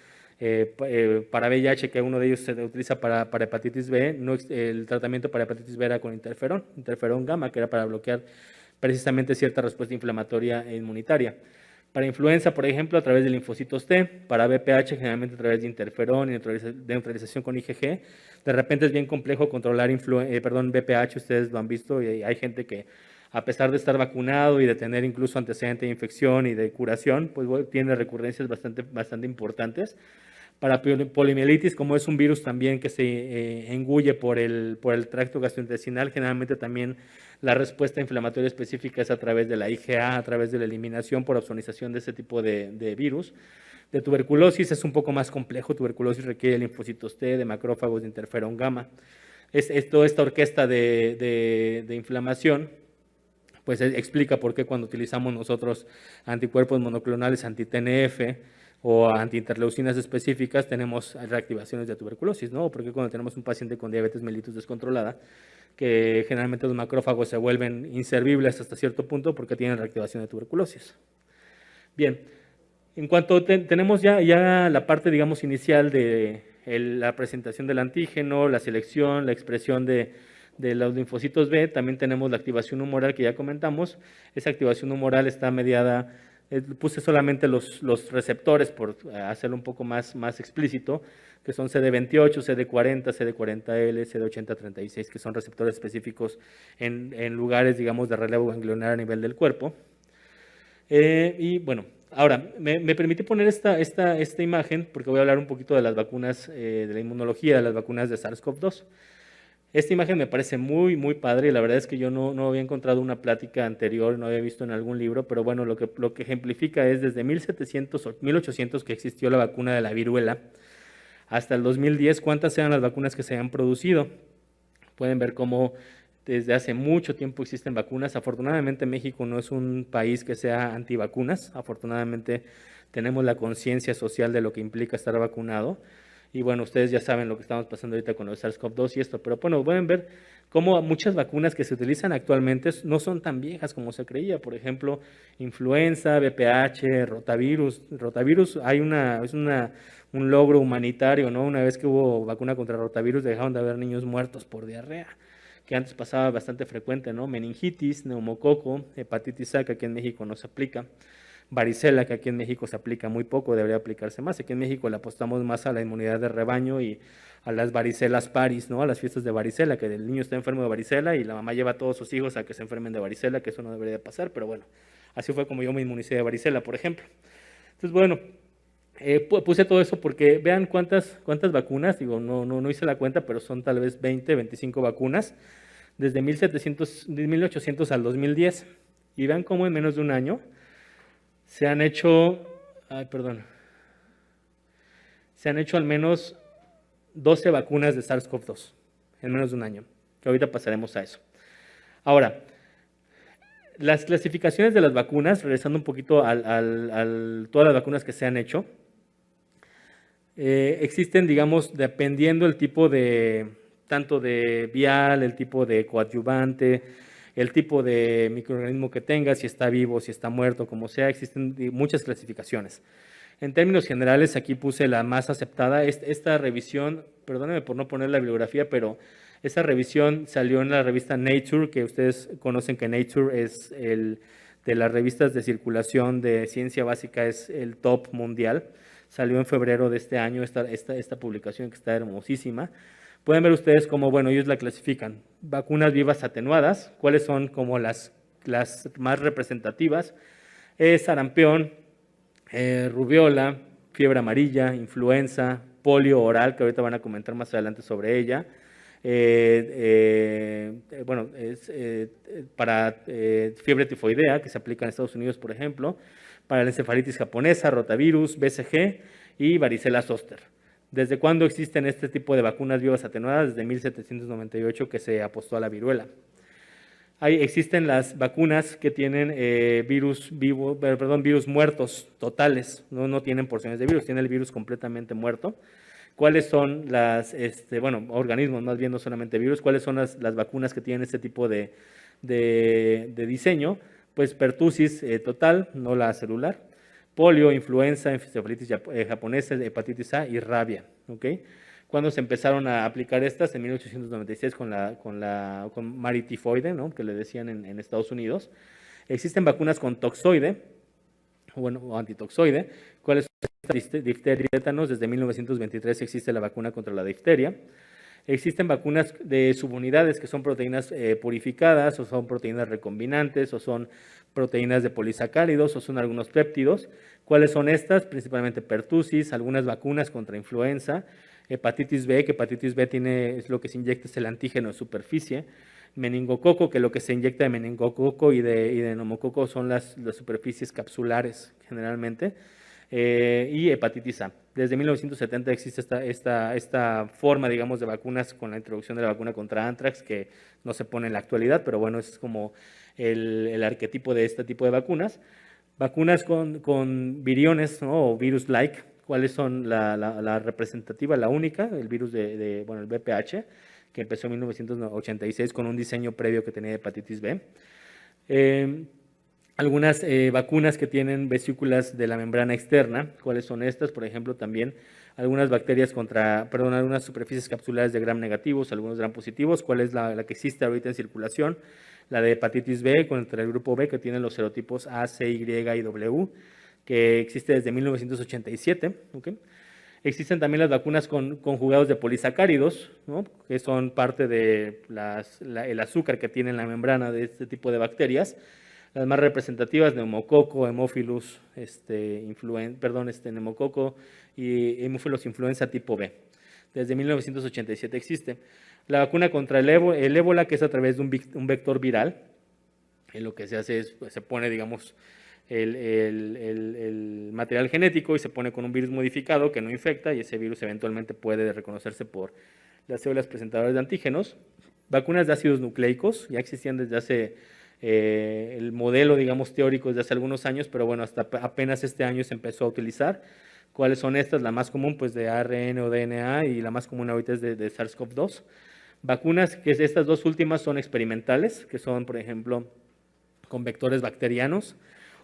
Para VIH, que uno de ellos se utiliza para hepatitis B, el tratamiento para hepatitis B era con interferón gamma, que era para bloquear precisamente cierta respuesta inflamatoria e inmunitaria. Para influenza, por ejemplo, a través de linfocitos T, para VPH generalmente a través de interferón y de neutralización con IgG. De repente es bien complejo controlar VPH, ustedes lo han visto, y hay gente que a pesar de estar vacunado y de tener incluso antecedente de infección y de curación, pues tiene recurrencias bastante importantes. Para poliomielitis, como es un virus también que se engulle por el tracto gastrointestinal, generalmente también la respuesta inflamatoria específica es a través de la IgA, a través de la eliminación por ozonización de ese tipo de virus. De tuberculosis es un poco más complejo, tuberculosis requiere linfocitos T, de macrófagos, de interferón gamma. Toda esta orquesta de inflamación pues explica por qué cuando utilizamos nosotros anticuerpos monoclonales anti-TNF o antiinterleucinas específicas tenemos reactivaciones de tuberculosis, ¿no? Porque cuando tenemos un paciente con diabetes mellitus descontrolada, que generalmente los macrófagos se vuelven inservibles hasta cierto punto porque tienen reactivación de tuberculosis. Bien, en cuanto tenemos ya la parte, digamos, inicial de la presentación del antígeno, la selección, la expresión de los linfocitos B, también tenemos la activación humoral que ya comentamos. Esa activación humoral está mediada, puse solamente los receptores por hacerlo un poco más explícito, que son CD28, CD40, CD40L, CD8036, que son receptores específicos en lugares, digamos, de relevo ganglionar a nivel del cuerpo. Y bueno, ahora, me permití poner esta imagen porque voy a hablar un poquito de las vacunas de la inmunología, de las vacunas de SARS-CoV-2. Esta imagen me parece muy padre y la verdad es que yo no había encontrado una plática anterior, no había visto en algún libro, pero bueno, lo que ejemplifica es desde 1700 o 1800 que existió la vacuna de la viruela, hasta el 2010, cuántas eran las vacunas que se han producido. Pueden ver cómo desde hace mucho tiempo existen vacunas. Afortunadamente México no es un país que sea antivacunas, afortunadamente tenemos la conciencia social de lo que implica estar vacunado. Y bueno, ustedes ya saben lo que estamos pasando ahorita con el SARS-CoV-2 y esto, pero bueno, pueden ver cómo muchas vacunas que se utilizan actualmente no son tan viejas como se creía. Por ejemplo, influenza, VPH, rotavirus. Rotavirus es un logro humanitario, ¿no? Una vez que hubo vacuna contra rotavirus dejaron de haber niños muertos por diarrea, que antes pasaba bastante frecuente, ¿no? Meningitis, neumococo, hepatitis A, que aquí en México no se aplica. Varicela, que aquí en México se aplica muy poco, debería aplicarse más. Aquí en México le apostamos más a la inmunidad de rebaño y a las varicelas paris, ¿no? A las fiestas de varicela, que el niño está enfermo de varicela y la mamá lleva a todos sus hijos a que se enfermen de varicela, que eso no debería pasar, pero bueno, así fue como yo me inmunicé de varicela, por ejemplo. Entonces, bueno, puse todo eso porque vean cuántas vacunas, digo, no hice la cuenta, pero son tal vez 20, 25 vacunas, desde 1800 al 2010, y vean cómo en menos de un año se han hecho al menos 12 vacunas de SARS-CoV-2 en menos de un año, que ahorita pasaremos a eso. Ahora, las clasificaciones de las vacunas, regresando un poquito a todas las vacunas que se han hecho, existen, digamos, dependiendo el tipo tanto de vial, el tipo de coadyuvante, el tipo de microorganismo que tenga, si está vivo, si está muerto, como sea, existen muchas clasificaciones. En términos generales, aquí puse la más aceptada. Esta revisión, perdónenme por no poner la bibliografía, pero esta revisión salió en la revista Nature, que ustedes conocen que Nature es de las revistas de circulación de ciencia básica, es el top mundial. Salió en febrero de este año esta publicación que está hermosísima. Pueden ver ustedes cómo, bueno, ellos la clasifican. Vacunas vivas atenuadas, ¿cuáles son como las más representativas? Sarampión, rubiola, fiebre amarilla, influenza, polio oral, que ahorita van a comentar más adelante sobre ella. Bueno, para fiebre tifoidea, que se aplica en Estados Unidos, por ejemplo, para la encefalitis japonesa, rotavirus, BCG y varicela zoster. ¿Desde cuándo existen este tipo de vacunas vivas atenuadas? Desde 1798 que se apostó a la viruela. Existen las vacunas que tienen virus muertos totales, no tienen porciones de virus, tienen el virus completamente muerto. ¿Cuáles son organismos, más bien no solamente virus, cuáles son las vacunas que tienen este tipo de diseño? Pues pertussis total, no la celular. polio, influenza, encefalitis japonesa, hepatitis A y rabia. ¿Okay? Cuando se empezaron a aplicar estas, en 1896 con Mari tifoide, ¿no? Que le decían en Estados Unidos. Existen vacunas con toxoide, o antitoxoide. ¿Cuáles son estas? Difteria y tétanos. Desde 1923 existe la vacuna contra la difteria. Existen vacunas de subunidades que son proteínas purificadas, o son proteínas recombinantes, o son proteínas de polisacáridos, o son algunos péptidos. ¿Cuáles son estas? Principalmente pertussis, algunas vacunas contra influenza, hepatitis B, que hepatitis B es lo que se inyecta, es el antígeno de superficie, meningococo, que lo que se inyecta de meningococo y de neumococo son las superficies capsulares generalmente, y hepatitis A. Desde 1970 existe esta forma, digamos, de vacunas con la introducción de la vacuna contra anthrax, que no se pone en la actualidad, pero bueno, es como el arquetipo de este tipo de vacunas. Vacunas con viriones, ¿no? O virus-like. ¿Cuáles son la representativa, la única? El virus el VPH, que empezó en 1986 con un diseño previo que tenía hepatitis B. Algunas vacunas que tienen vesículas de la membrana externa. ¿Cuáles son estas? Por ejemplo, también algunas algunas superficies capsulares de gram negativos, algunos gram positivos. ¿Cuál es la que existe ahorita en circulación? La de hepatitis B contra el grupo B, que tiene los serotipos A, C, Y y W, que existe desde 1987. ¿Okay? Existen también las vacunas con conjugados de polisacáridos, ¿no? Que son parte de el azúcar que tiene en la membrana de este tipo de bacterias. Las más representativas, neumococo, hemófilus, neumococo y hemófilos influenza tipo B. Desde 1987 existe. La vacuna contra el ébola, que es a través de un vector viral. Lo que se hace es, pues, se pone, digamos, el material genético y se pone con un virus modificado que no infecta, y ese virus eventualmente puede reconocerse por las células presentadoras de antígenos. Vacunas de ácidos nucleicos, ya existían desde hace el modelo, digamos, teórico desde hace algunos años, pero bueno, hasta apenas este año se empezó a utilizar. ¿Cuáles son estas? La más común, pues, de ARN o DNA, y la más común ahorita es de SARS-CoV-2. Vacunas, que estas dos últimas son experimentales, que son, por ejemplo, con vectores bacterianos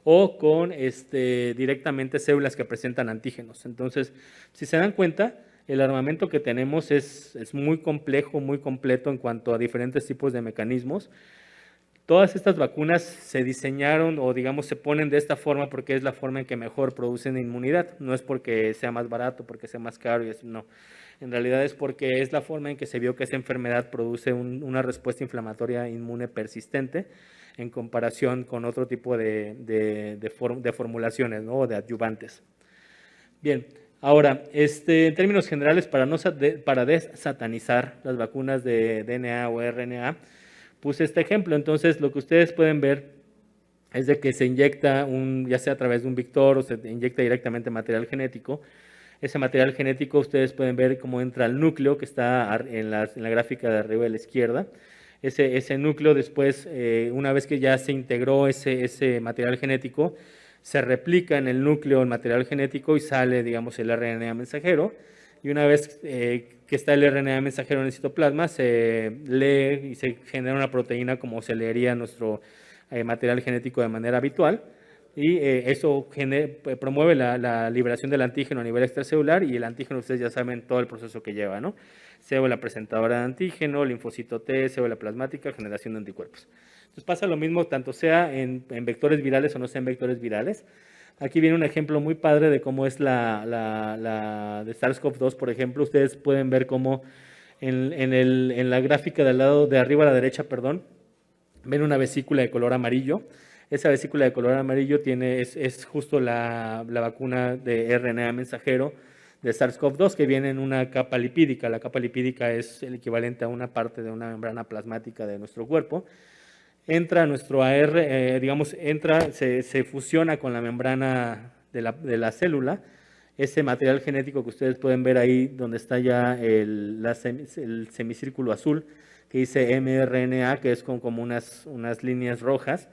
o con directamente células que presentan antígenos. Entonces, si se dan cuenta, el armamento que tenemos es muy complejo, muy completo en cuanto a diferentes tipos de mecanismos. Todas estas vacunas se diseñaron, o digamos se ponen de esta forma porque es la forma en que mejor producen inmunidad. No es porque sea más barato, porque sea más caro, no. En realidad es porque es la forma en que se vio que esa enfermedad produce una respuesta inflamatoria inmune persistente en comparación con otro tipo de formulaciones, ¿no? O de adyuvantes. Bien, ahora, en términos generales, para desatanizar las vacunas de DNA o RNA, puse este ejemplo. Entonces, lo que ustedes pueden ver es de que se inyecta, ya sea a través de un vector o se inyecta directamente material genético. Ese material genético ustedes pueden ver cómo entra al núcleo, que está en la gráfica de arriba a la izquierda. Ese núcleo después, una vez que ya se integró ese material genético, se replica en el núcleo el material genético y sale, digamos, el RNA mensajero. Y una vez que está el RNA mensajero en el citoplasma, se lee y se genera una proteína como se leería nuestro material genético de manera habitual. Y eso promueve la liberación del antígeno a nivel extracelular, y el antígeno, ustedes ya saben todo el proceso que lleva, ¿no? Célula presentadora de antígeno, linfocito T, célula plasmática, generación de anticuerpos. Entonces pasa lo mismo tanto sea en vectores virales o no sea en vectores virales. Aquí viene un ejemplo muy padre de cómo es la de SARS-CoV-2, por ejemplo. Ustedes pueden ver cómo en la gráfica del lado de arriba a la derecha, perdón, ven una vesícula de color amarillo. Esa vesícula de color amarillo es justo la vacuna de RNA mensajero de SARS-CoV-2, que viene en una capa lipídica. La capa lipídica es el equivalente a una parte de una membrana plasmática de nuestro cuerpo. Entra a nuestro digamos, se fusiona con la membrana de la célula. Ese material genético que ustedes pueden ver ahí, donde está ya el semicírculo azul, que dice mRNA, que es con como unas líneas rojas.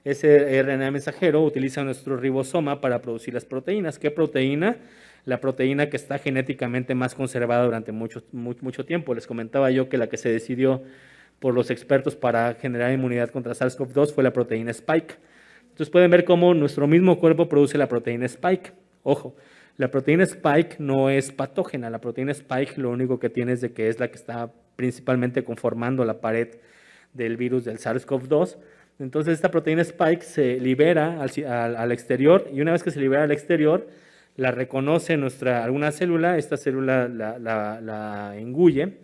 Ese RNA mensajero utiliza nuestro ribosoma para producir las proteínas. ¿Qué proteína? La proteína que está genéticamente más conservada durante mucho tiempo. Les comentaba yo que la que se decidió por los expertos para generar inmunidad contra SARS-CoV-2 fue la proteína Spike. Entonces pueden ver cómo nuestro mismo cuerpo produce la proteína Spike. Ojo, la proteína Spike no es patógena, la proteína Spike lo único que tiene es de que es la que está principalmente conformando la pared del virus del SARS-CoV-2. Entonces esta proteína Spike se libera al exterior y una vez que se libera al exterior, la reconoce alguna célula, esta célula la engulle,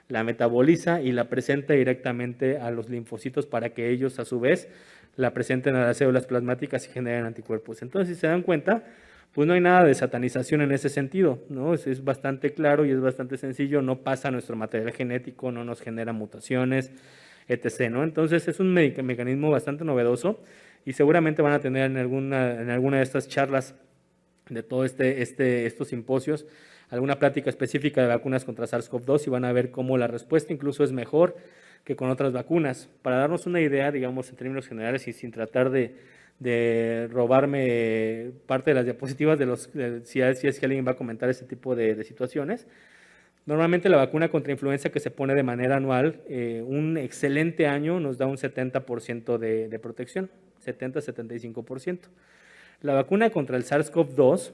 la metaboliza y la presenta directamente a los linfocitos para que ellos a su vez la presenten a las células plasmáticas y generen anticuerpos. Entonces, si se dan cuenta, pues no hay nada de satanización en ese sentido, ¿no? Es bastante claro y es bastante sencillo, no pasa nuestro material genético, no nos genera mutaciones, etc., ¿no? Entonces, es un mecanismo bastante novedoso y seguramente van a tener en alguna de estas charlas de todos estos simposios alguna plática específica de vacunas contra SARS-CoV-2 y van a ver cómo la respuesta incluso es mejor que con otras vacunas. Para darnos una idea, digamos, en términos generales y sin tratar de robarme parte de las diapositivas si es que alguien va a comentar ese tipo de situaciones. Normalmente la vacuna contra influenza que se pone de manera anual, un excelente año nos da un 70% de protección, 70-75%. La vacuna contra el SARS-CoV-2,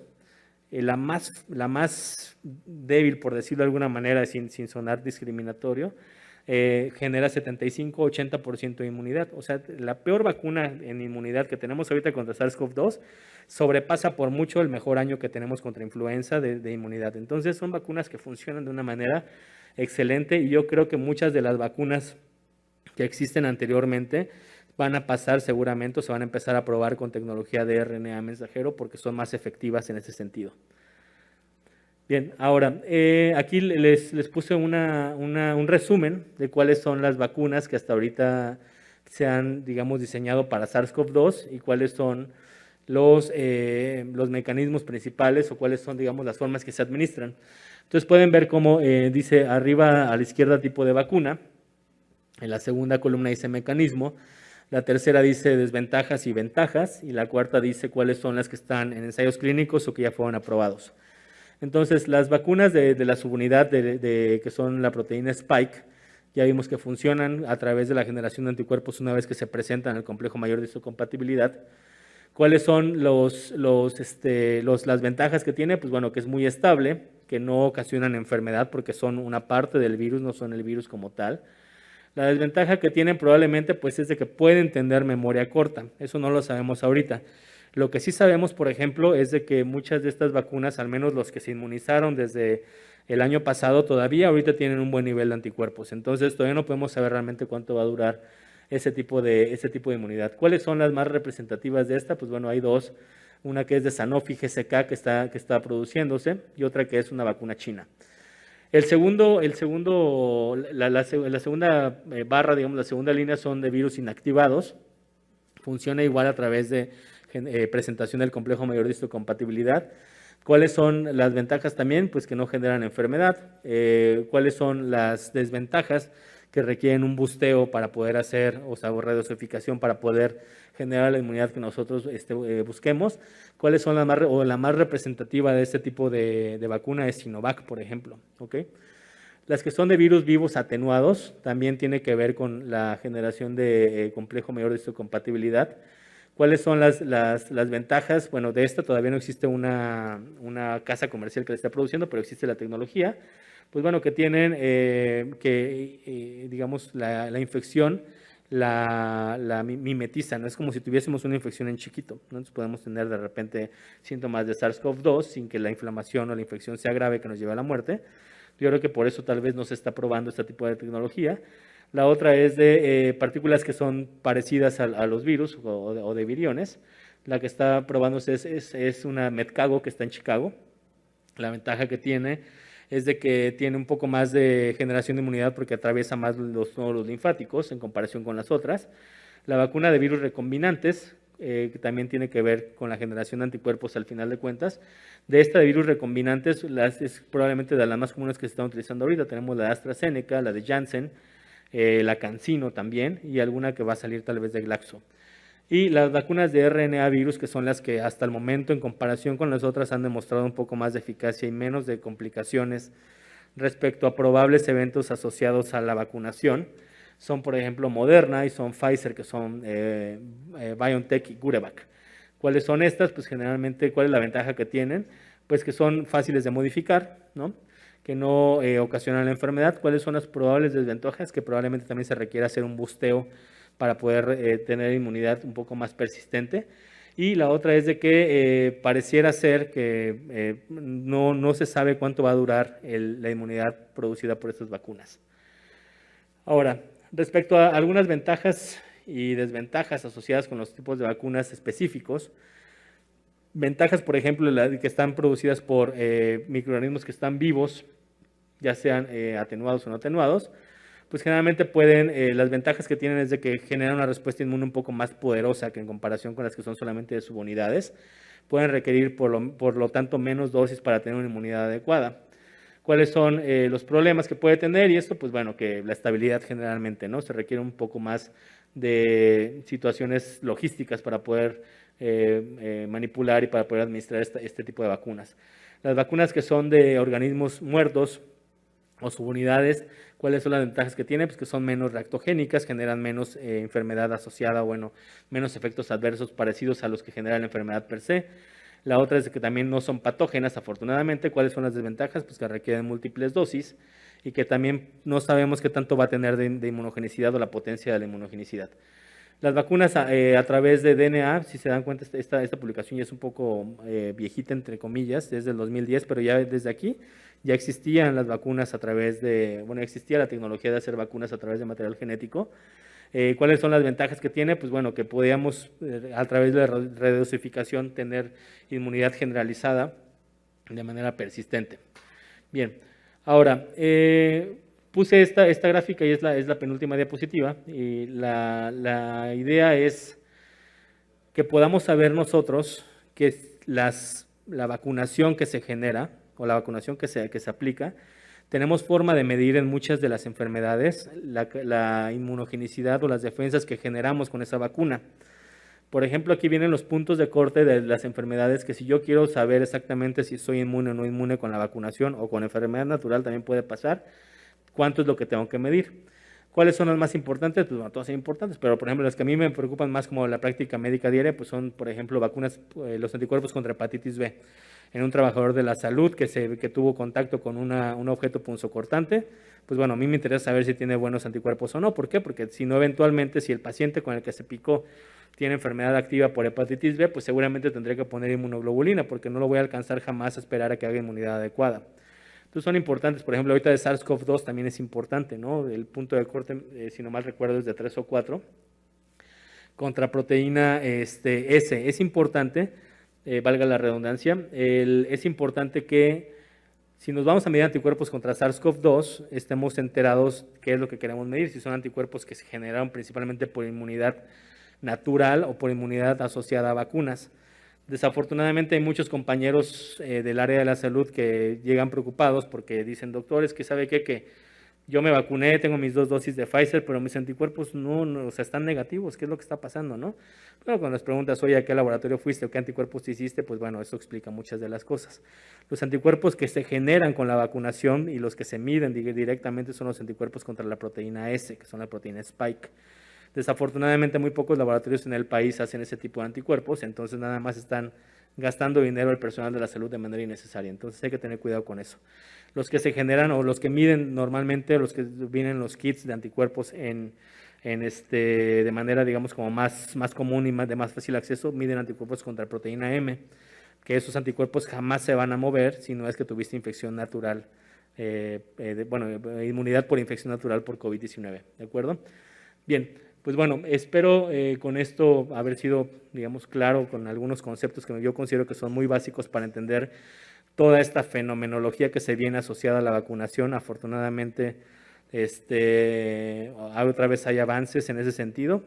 la más débil, por decirlo de alguna manera, sin sonar discriminatorio, genera 75-80% de inmunidad. O sea, la peor vacuna en inmunidad que tenemos ahorita contra SARS-CoV-2 sobrepasa por mucho el mejor año que tenemos contra influenza de inmunidad. Entonces, son vacunas que funcionan de una manera excelente y yo creo que muchas de las vacunas que existen anteriormente van a pasar seguramente o se van a empezar a probar con tecnología de RNA mensajero porque son más efectivas en ese sentido. Bien, ahora, aquí les puse un resumen de cuáles son las vacunas que hasta ahorita se han, digamos, diseñado para SARS-CoV-2 y cuáles son los mecanismos principales o cuáles son, digamos, las formas que se administran. Entonces pueden ver cómo dice arriba a la izquierda tipo de vacuna, en la segunda columna dice mecanismo, la tercera dice desventajas y ventajas y la cuarta dice cuáles son las que están en ensayos clínicos o que ya fueron aprobados. Entonces, las vacunas de la subunidad que son la proteína Spike, ya vimos que funcionan a través de la generación de anticuerpos una vez que se presentan el complejo mayor de histocompatibilidad. ¿Cuáles son las ventajas que tiene? Pues bueno, que es muy estable, que no ocasionan enfermedad porque son una parte del virus, no son el virus como tal. La desventaja que tienen probablemente pues es de que pueden tener memoria corta, eso no lo sabemos ahorita. Lo que sí sabemos, por ejemplo, es de que muchas de estas vacunas, al menos los que se inmunizaron desde el año pasado, todavía ahorita tienen un buen nivel de anticuerpos. Entonces todavía no podemos saber realmente cuánto va a durar ese tipo de inmunidad. ¿Cuáles son las más representativas de esta? Pues bueno, hay dos. Una que es de Sanofi GSK que está produciéndose y otra que es una vacuna china. La segunda barra, digamos, la segunda línea son de virus inactivados. Funciona igual a través de presentación del complejo mayor de histocompatibilidad. ¿Cuáles son las ventajas también? Pues que no generan enfermedad. ¿Cuáles son las desventajas? Que requieren un busteo para poder hacer, o sea, redosificación para poder generar la inmunidad que nosotros busquemos. ¿Cuáles son la más representativa de este tipo de vacuna? Es Sinovac, por ejemplo. ¿Okay? Las que son de virus vivos atenuados también tiene que ver con la generación de complejo mayor de histocompatibilidad. ¿Cuáles son las ventajas? Bueno, de esta todavía no existe una casa comercial que la esté produciendo, pero existe la tecnología. Pues bueno, que tienen digamos, la infección la mimetiza, ¿no? Es como si tuviésemos una infección en chiquito, ¿no? Entonces podemos tener de repente síntomas de SARS-CoV-2 sin que la inflamación o la infección sea grave que nos lleve a la muerte. Yo creo que por eso tal vez no se está probando este tipo de tecnología. La otra es de partículas que son parecidas a los virus o de viriones. La que está probándose es una Medcago que está en Chicago. La ventaja que tiene es de que tiene un poco más de generación de inmunidad porque atraviesa más los nódulos linfáticos en comparación con las otras. La vacuna de virus recombinantes, que también tiene que ver con la generación de anticuerpos al final de cuentas. De esta de virus recombinantes, es probablemente de las más comunes que se están utilizando ahorita. Tenemos la de AstraZeneca, la de Janssen, la CanSino también y alguna que va a salir tal vez de Glaxo. Y las vacunas de RNA virus, que son las que hasta el momento, en comparación con las otras, han demostrado un poco más de eficacia y menos de complicaciones respecto a probables eventos asociados a la vacunación, son, por ejemplo, Moderna y son Pfizer, que son BioNTech y CureVac. ¿Cuáles son estas? Pues generalmente, ¿cuál es la ventaja que tienen? Pues que son fáciles de modificar, ¿no? Que no ocasionan la enfermedad. ¿Cuáles son las probables desventajas? Que probablemente también se requiera hacer un busteo para poder tener inmunidad un poco más persistente. Y la otra es de que pareciera ser que no se sabe cuánto va a durar la inmunidad producida por estas vacunas. Ahora, respecto a algunas ventajas y desventajas asociadas con los tipos de vacunas específicos, ventajas, por ejemplo, que están producidas por microorganismos que están vivos, ya sean atenuados o no atenuados, pues generalmente las ventajas que tienen es de que generan una respuesta inmune un poco más poderosa que en comparación con las que son solamente de subunidades. Pueden requerir, por lo tanto, menos dosis para tener una inmunidad adecuada. ¿Cuáles son los problemas que puede tener? Y esto, pues bueno, que la estabilidad generalmente, ¿no? Se requiere un poco más de situaciones logísticas para poder manipular y para poder administrar este tipo de vacunas. Las vacunas que son de organismos muertos o subunidades, ¿cuáles son las ventajas que tienen? Pues que son menos reactogénicas, generan menos enfermedad asociada, bueno, menos efectos adversos parecidos a los que genera la enfermedad per se. La otra es que también no son patógenas, afortunadamente. ¿Cuáles son las desventajas? Pues que requieren múltiples dosis y que también no sabemos qué tanto va a tener de inmunogenicidad o la potencia de la inmunogenicidad. Las vacunas a través de DNA, si se dan cuenta, esta publicación ya es un poco viejita, entre comillas, desde el 2010, pero ya desde aquí ya existían las vacunas a través de, bueno, existía la tecnología de hacer vacunas a través de material genético. ¿Cuáles son las ventajas que tiene? Pues bueno, que podíamos a través de la redosificación tener inmunidad generalizada de manera persistente. Bien, ahora, puse esta gráfica y es la penúltima diapositiva y la idea es que podamos saber nosotros que la vacunación que se genera o la vacunación que se aplica, tenemos forma de medir en muchas de las enfermedades la inmunogenicidad o las defensas que generamos con esa vacuna. Por ejemplo, aquí vienen los puntos de corte de las enfermedades que si yo quiero saber exactamente si soy inmune o no inmune con la vacunación o con enfermedad natural también puede pasar, cuánto es lo que tengo que medir. ¿Cuáles son las más importantes? Pues bueno, todas son importantes, pero por ejemplo las que a mí me preocupan más como la práctica médica diaria, pues son por ejemplo vacunas, los anticuerpos contra hepatitis B en un trabajador de la salud que tuvo contacto con un objeto punzocortante. Pues bueno, a mí me interesa saber si tiene buenos anticuerpos o no. ¿Por qué? Porque si no, eventualmente, si el paciente con el que se picó tiene enfermedad activa por hepatitis B, pues seguramente tendré que poner inmunoglobulina porque no lo voy a alcanzar jamás a esperar a que haga inmunidad adecuada. Entonces son importantes, por ejemplo, ahorita de SARS-CoV-2 también es importante, ¿no? El punto de corte, si no mal recuerdo, es de 3 o 4. Contra proteína S. Es importante, valga la redundancia, es importante que si nos vamos a medir anticuerpos contra SARS-CoV-2, estemos enterados qué es lo que queremos medir, si son anticuerpos que se generaron principalmente por inmunidad natural o por inmunidad asociada a vacunas. Desafortunadamente hay muchos compañeros del área de la salud que llegan preocupados porque dicen, doctores, que sabe qué, que yo me vacuné, tengo mis 2 dosis de Pfizer, pero mis anticuerpos no, o sea, están negativos, ¿qué es lo que está pasando, no? Pero cuando les preguntas, oye, ¿a qué laboratorio fuiste o qué anticuerpos te hiciste? Pues bueno, eso explica muchas de las cosas. Los anticuerpos que se generan con la vacunación y los que se miden directamente son los anticuerpos contra la proteína S, que son la proteína Spike. Desafortunadamente muy pocos laboratorios en el país hacen ese tipo de anticuerpos, entonces nada más están gastando dinero el personal de la salud de manera innecesaria, entonces hay que tener cuidado con eso. Los que se generan o los que miden normalmente, los que vienen los kits de anticuerpos de manera digamos como más común y de más fácil acceso, miden anticuerpos contra proteína M, que esos anticuerpos jamás se van a mover si no es que tuviste infección natural, inmunidad por infección natural por COVID-19, ¿de acuerdo? Bien. Pues bueno, espero con esto haber sido, digamos, claro con algunos conceptos que yo considero que son muy básicos para entender toda esta fenomenología que se viene asociada a la vacunación. Afortunadamente, otra vez hay avances en ese sentido.